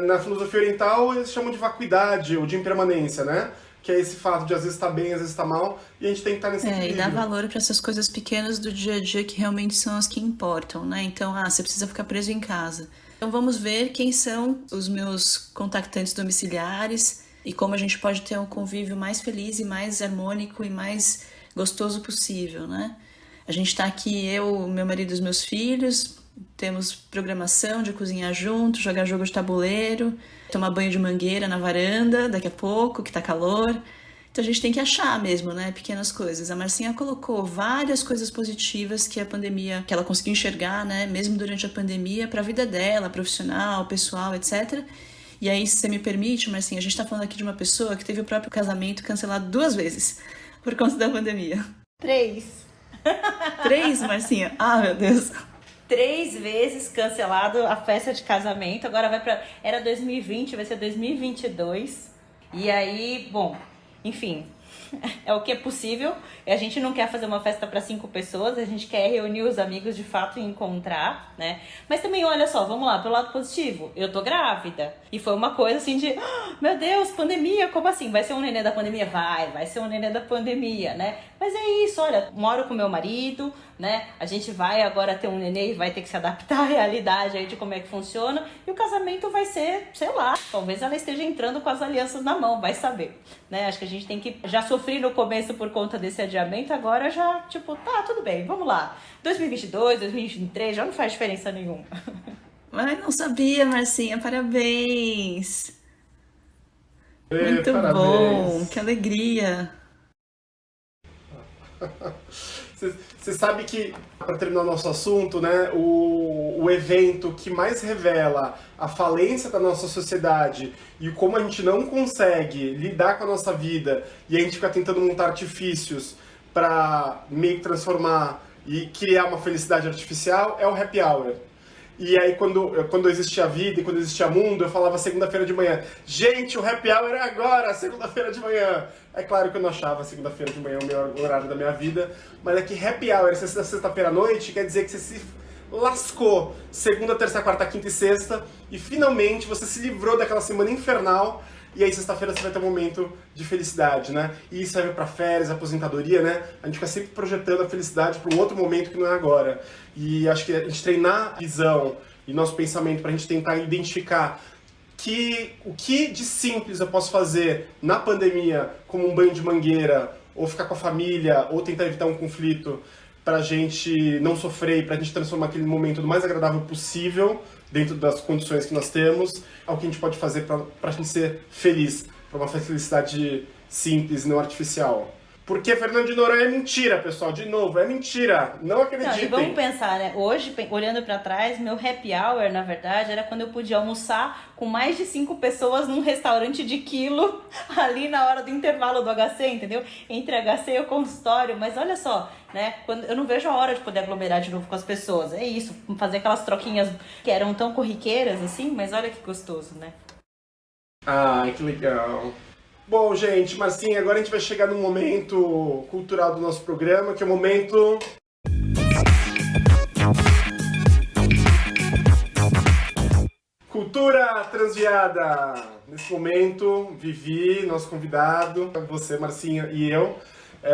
Na filosofia oriental eles chamam de vacuidade ou de impermanência, né? Que é esse fato de às vezes estar bem, às vezes estar mal, e a gente tem que estar nesse equilíbrio. E dar valor para essas coisas pequenas do dia a dia que realmente são as que importam, né? Então, você precisa ficar preso em casa. Então vamos ver quem são os meus contactantes domiciliares e como a gente pode ter um convívio mais feliz e mais harmônico e mais gostoso possível, né? A gente tá aqui, eu, meu marido e os meus filhos, temos programação de cozinhar junto, jogar jogo de tabuleiro, tomar banho de mangueira na varanda daqui a pouco, que tá calor. Então a gente tem que achar mesmo, né, pequenas coisas. A Marcinha colocou várias coisas positivas que a pandemia, que ela conseguiu enxergar, né, mesmo durante a pandemia, para a vida dela, profissional, pessoal, etc. E aí, se você me permite, Marcinha, a gente tá falando aqui de uma pessoa que teve o próprio casamento cancelado 2 vezes por conta da pandemia. 3. 3, Marcinha? Ah, meu Deus. 3 vezes cancelado a festa de casamento, agora vai pra... Era 2020, vai ser 2022. E aí, bom, enfim, é o que é possível. A gente não quer fazer uma festa para 5 pessoas, a gente quer reunir os amigos de fato e encontrar, né? Mas também, olha só, vamos lá, pelo lado positivo. Eu tô grávida. E foi uma coisa assim de, meu Deus, pandemia, como assim? Vai ser um nenê da pandemia? Vai ser um nenê da pandemia, né? Mas é isso, olha, moro com meu marido, né? A gente vai agora ter um nenê e vai ter que se adaptar à realidade aí de como é que funciona. E o casamento vai ser, sei lá, talvez ela esteja entrando com as alianças na mão, vai saber, né? Acho que a gente tem que já sofrer no começo por conta desse adiamento, agora já, tipo, tá, tudo bem, vamos lá. 2022, 2023, já não faz diferença nenhuma. Ai, não sabia, Marcinha, parabéns. Muito parabéns. bom, que alegria. Você sabe que, para terminar o nosso assunto, né, o evento que mais revela a falência da nossa sociedade e como a gente não consegue lidar com a nossa vida e a gente fica tentando montar artifícios para meio que transformar e criar uma felicidade artificial é o happy hour. E aí, quando existia vida e quando existia mundo, eu falava segunda-feira de manhã. Gente, o happy hour é agora, segunda-feira de manhã. É claro que eu não achava segunda-feira de manhã o melhor horário da minha vida, mas é que happy hour, sexta-feira à noite, quer dizer que você se lascou segunda, terça, quarta, quinta e sexta, e finalmente você se livrou daquela semana infernal, e aí sexta-feira você vai ter um momento de felicidade, né? E isso serve pra férias, aposentadoria, né? A gente fica sempre projetando a felicidade para um outro momento que não é agora. E acho que a gente treinar a visão e nosso pensamento pra gente tentar identificar o que de simples eu posso fazer na pandemia, como um banho de mangueira, ou ficar com a família, ou tentar evitar um conflito, pra gente não sofrer e pra gente transformar aquele momento do mais agradável possível, dentro das condições que nós temos, é o que a gente pode fazer pra gente ser feliz, pra uma felicidade simples, não artificial. Porque Fernando de Noronha é mentira, pessoal. De novo, é mentira. Não acreditem. Não, e vamos pensar, né? Hoje, olhando pra trás, meu happy hour, na verdade, era quando eu podia almoçar com mais de 5 pessoas num restaurante de quilo, ali na hora do intervalo do HC, entendeu? Entre HC e o consultório. Mas olha só, né? Eu não vejo a hora de poder aglomerar de novo com as pessoas. É isso, fazer aquelas troquinhas que eram tão corriqueiras, assim, mas olha que gostoso, né? Ai, que legal. Bom, gente, Marcinha, agora a gente vai chegar num momento cultural do nosso programa, que é o momento... Cultura Transviada! Nesse momento, Vivi, nosso convidado, você, Marcinha e eu,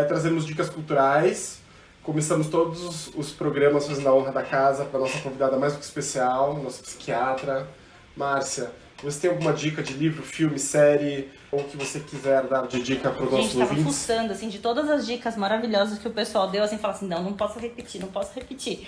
trazemos dicas culturais. Começamos todos os programas fazendo a honra da casa para nossa convidada mais do que especial, nossa psiquiatra, Márcia. Você tem alguma dica de livro, filme, série, ou que você quiser dar de dica para os nossos Gente, tava ouvintes? fuçando, assim, de todas as dicas maravilhosas que o pessoal deu, assim, fala assim, não posso repetir, não posso repetir.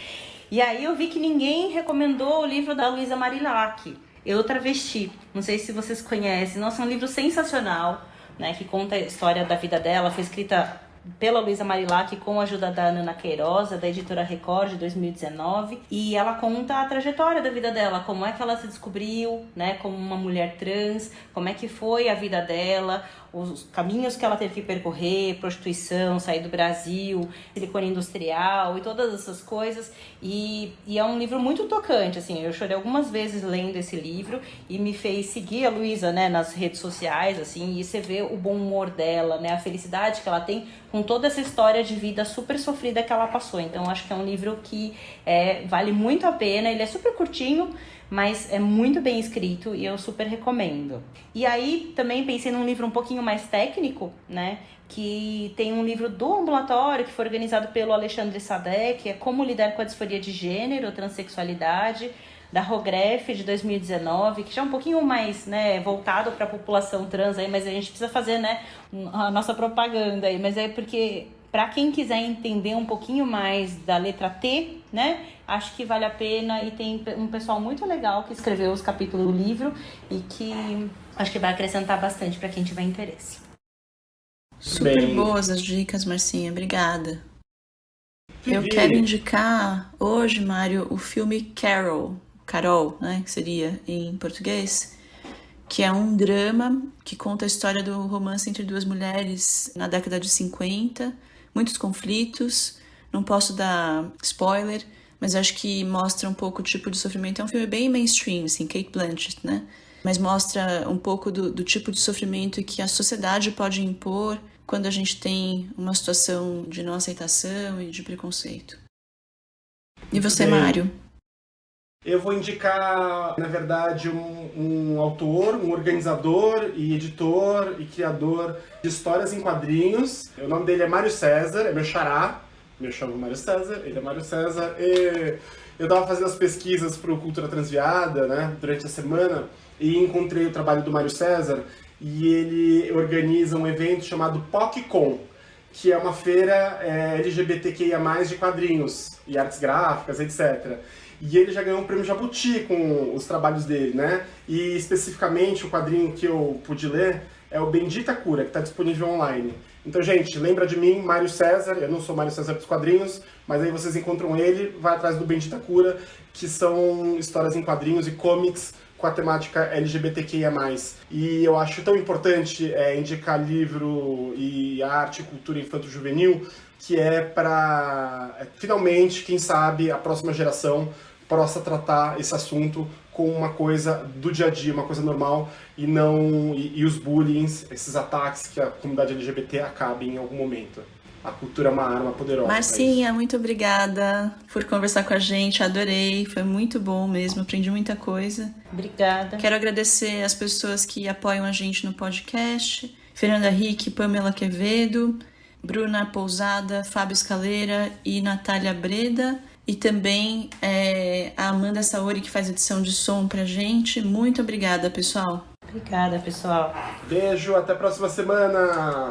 E aí eu vi que ninguém recomendou o livro da Luísa Marilac, Eu Travesti. Não sei se vocês conhecem. Nossa, é um livro sensacional, né, que conta a história da vida dela. Foi escrita pela Luísa Marilac com a ajuda da Nana Queiroz, da editora Record, de 2019. E ela conta a trajetória da vida dela, como é que ela se descobriu, né, como uma mulher trans, como é que foi a vida dela, os caminhos que ela teve que percorrer, prostituição, sair do Brasil, silicone industrial e todas essas coisas. E é um livro muito tocante, assim, eu chorei algumas vezes lendo esse livro e me fez seguir a Luísa, né, nas redes sociais, assim, e você vê o bom humor dela, né, a felicidade que ela tem com toda essa história de vida super sofrida que ela passou. Então, acho que é um livro que vale muito a pena, ele é super curtinho, mas é muito bem escrito e eu super recomendo. E aí também pensei num livro um pouquinho mais técnico, né? Que tem um livro do ambulatório que foi organizado pelo Alexandre Sadek, que é Como Lidar com a Disforia de Gênero, Transsexualidade, da Rogref, de 2019, que já é um pouquinho mais, né, voltado para a população trans aí, mas a gente precisa fazer, né, a nossa propaganda aí, mas é porque para quem quiser entender um pouquinho mais da letra T, né, acho que vale a pena, e tem um pessoal muito legal que escreveu os capítulos do livro e que acho que vai acrescentar bastante para quem tiver interesse. Super boas as dicas, Marcinha, obrigada. Eu quero indicar hoje, Mário, o filme Carol, né, que seria em português, que é um drama que conta a história do romance entre duas mulheres na década de 50, muitos conflitos, não posso dar spoiler, mas acho que mostra um pouco o tipo de sofrimento. É um filme bem mainstream, assim, Cate Blanchett, né? Mas mostra um pouco do tipo de sofrimento que a sociedade pode impor quando a gente tem uma situação de não aceitação e de preconceito. E você, Mário? Eu vou indicar, na verdade, um autor, um organizador e editor e criador de histórias em quadrinhos. O nome dele é Mário César, é meu xará. Eu chamo Mário César, ele é Mário César. E eu estava fazendo as pesquisas para o Cultura Transviada, né, durante a semana, e encontrei o trabalho do Mário César, e ele organiza um evento chamado PocCon, que é uma feira LGBTQIA+, de quadrinhos e artes gráficas, etc. E ele já ganhou um prêmio Jabuti com os trabalhos dele, né? E especificamente o quadrinho que eu pude ler é o Bendita Cura, que está disponível online. Então, gente, lembra de mim, Mário César. Eu não sou Mário César dos quadrinhos, mas aí vocês encontram ele, vai atrás do Bendita Cura, que são histórias em quadrinhos e comics com a temática LGBTQIA+. E eu acho tão importante indicar livro e arte e cultura infanto-juvenil, que é para, finalmente, quem sabe, a próxima geração possa tratar esse assunto como uma coisa do dia a dia, uma coisa normal, e não e os bullying, esses ataques que a comunidade LGBT acabem em algum momento. A cultura é uma arma poderosa. Marcinha, muito obrigada por conversar com a gente, adorei, foi muito bom mesmo, aprendi muita coisa. Obrigada. Quero agradecer as pessoas que apoiam a gente no podcast, Fernanda Rick, Pamela Quevedo, Bruna Pousada, Fábio Escaleira e Natália Breda. E também a Amanda Saori, que faz edição de som pra gente. Muito obrigada, pessoal. Obrigada, pessoal. Beijo, até a próxima semana!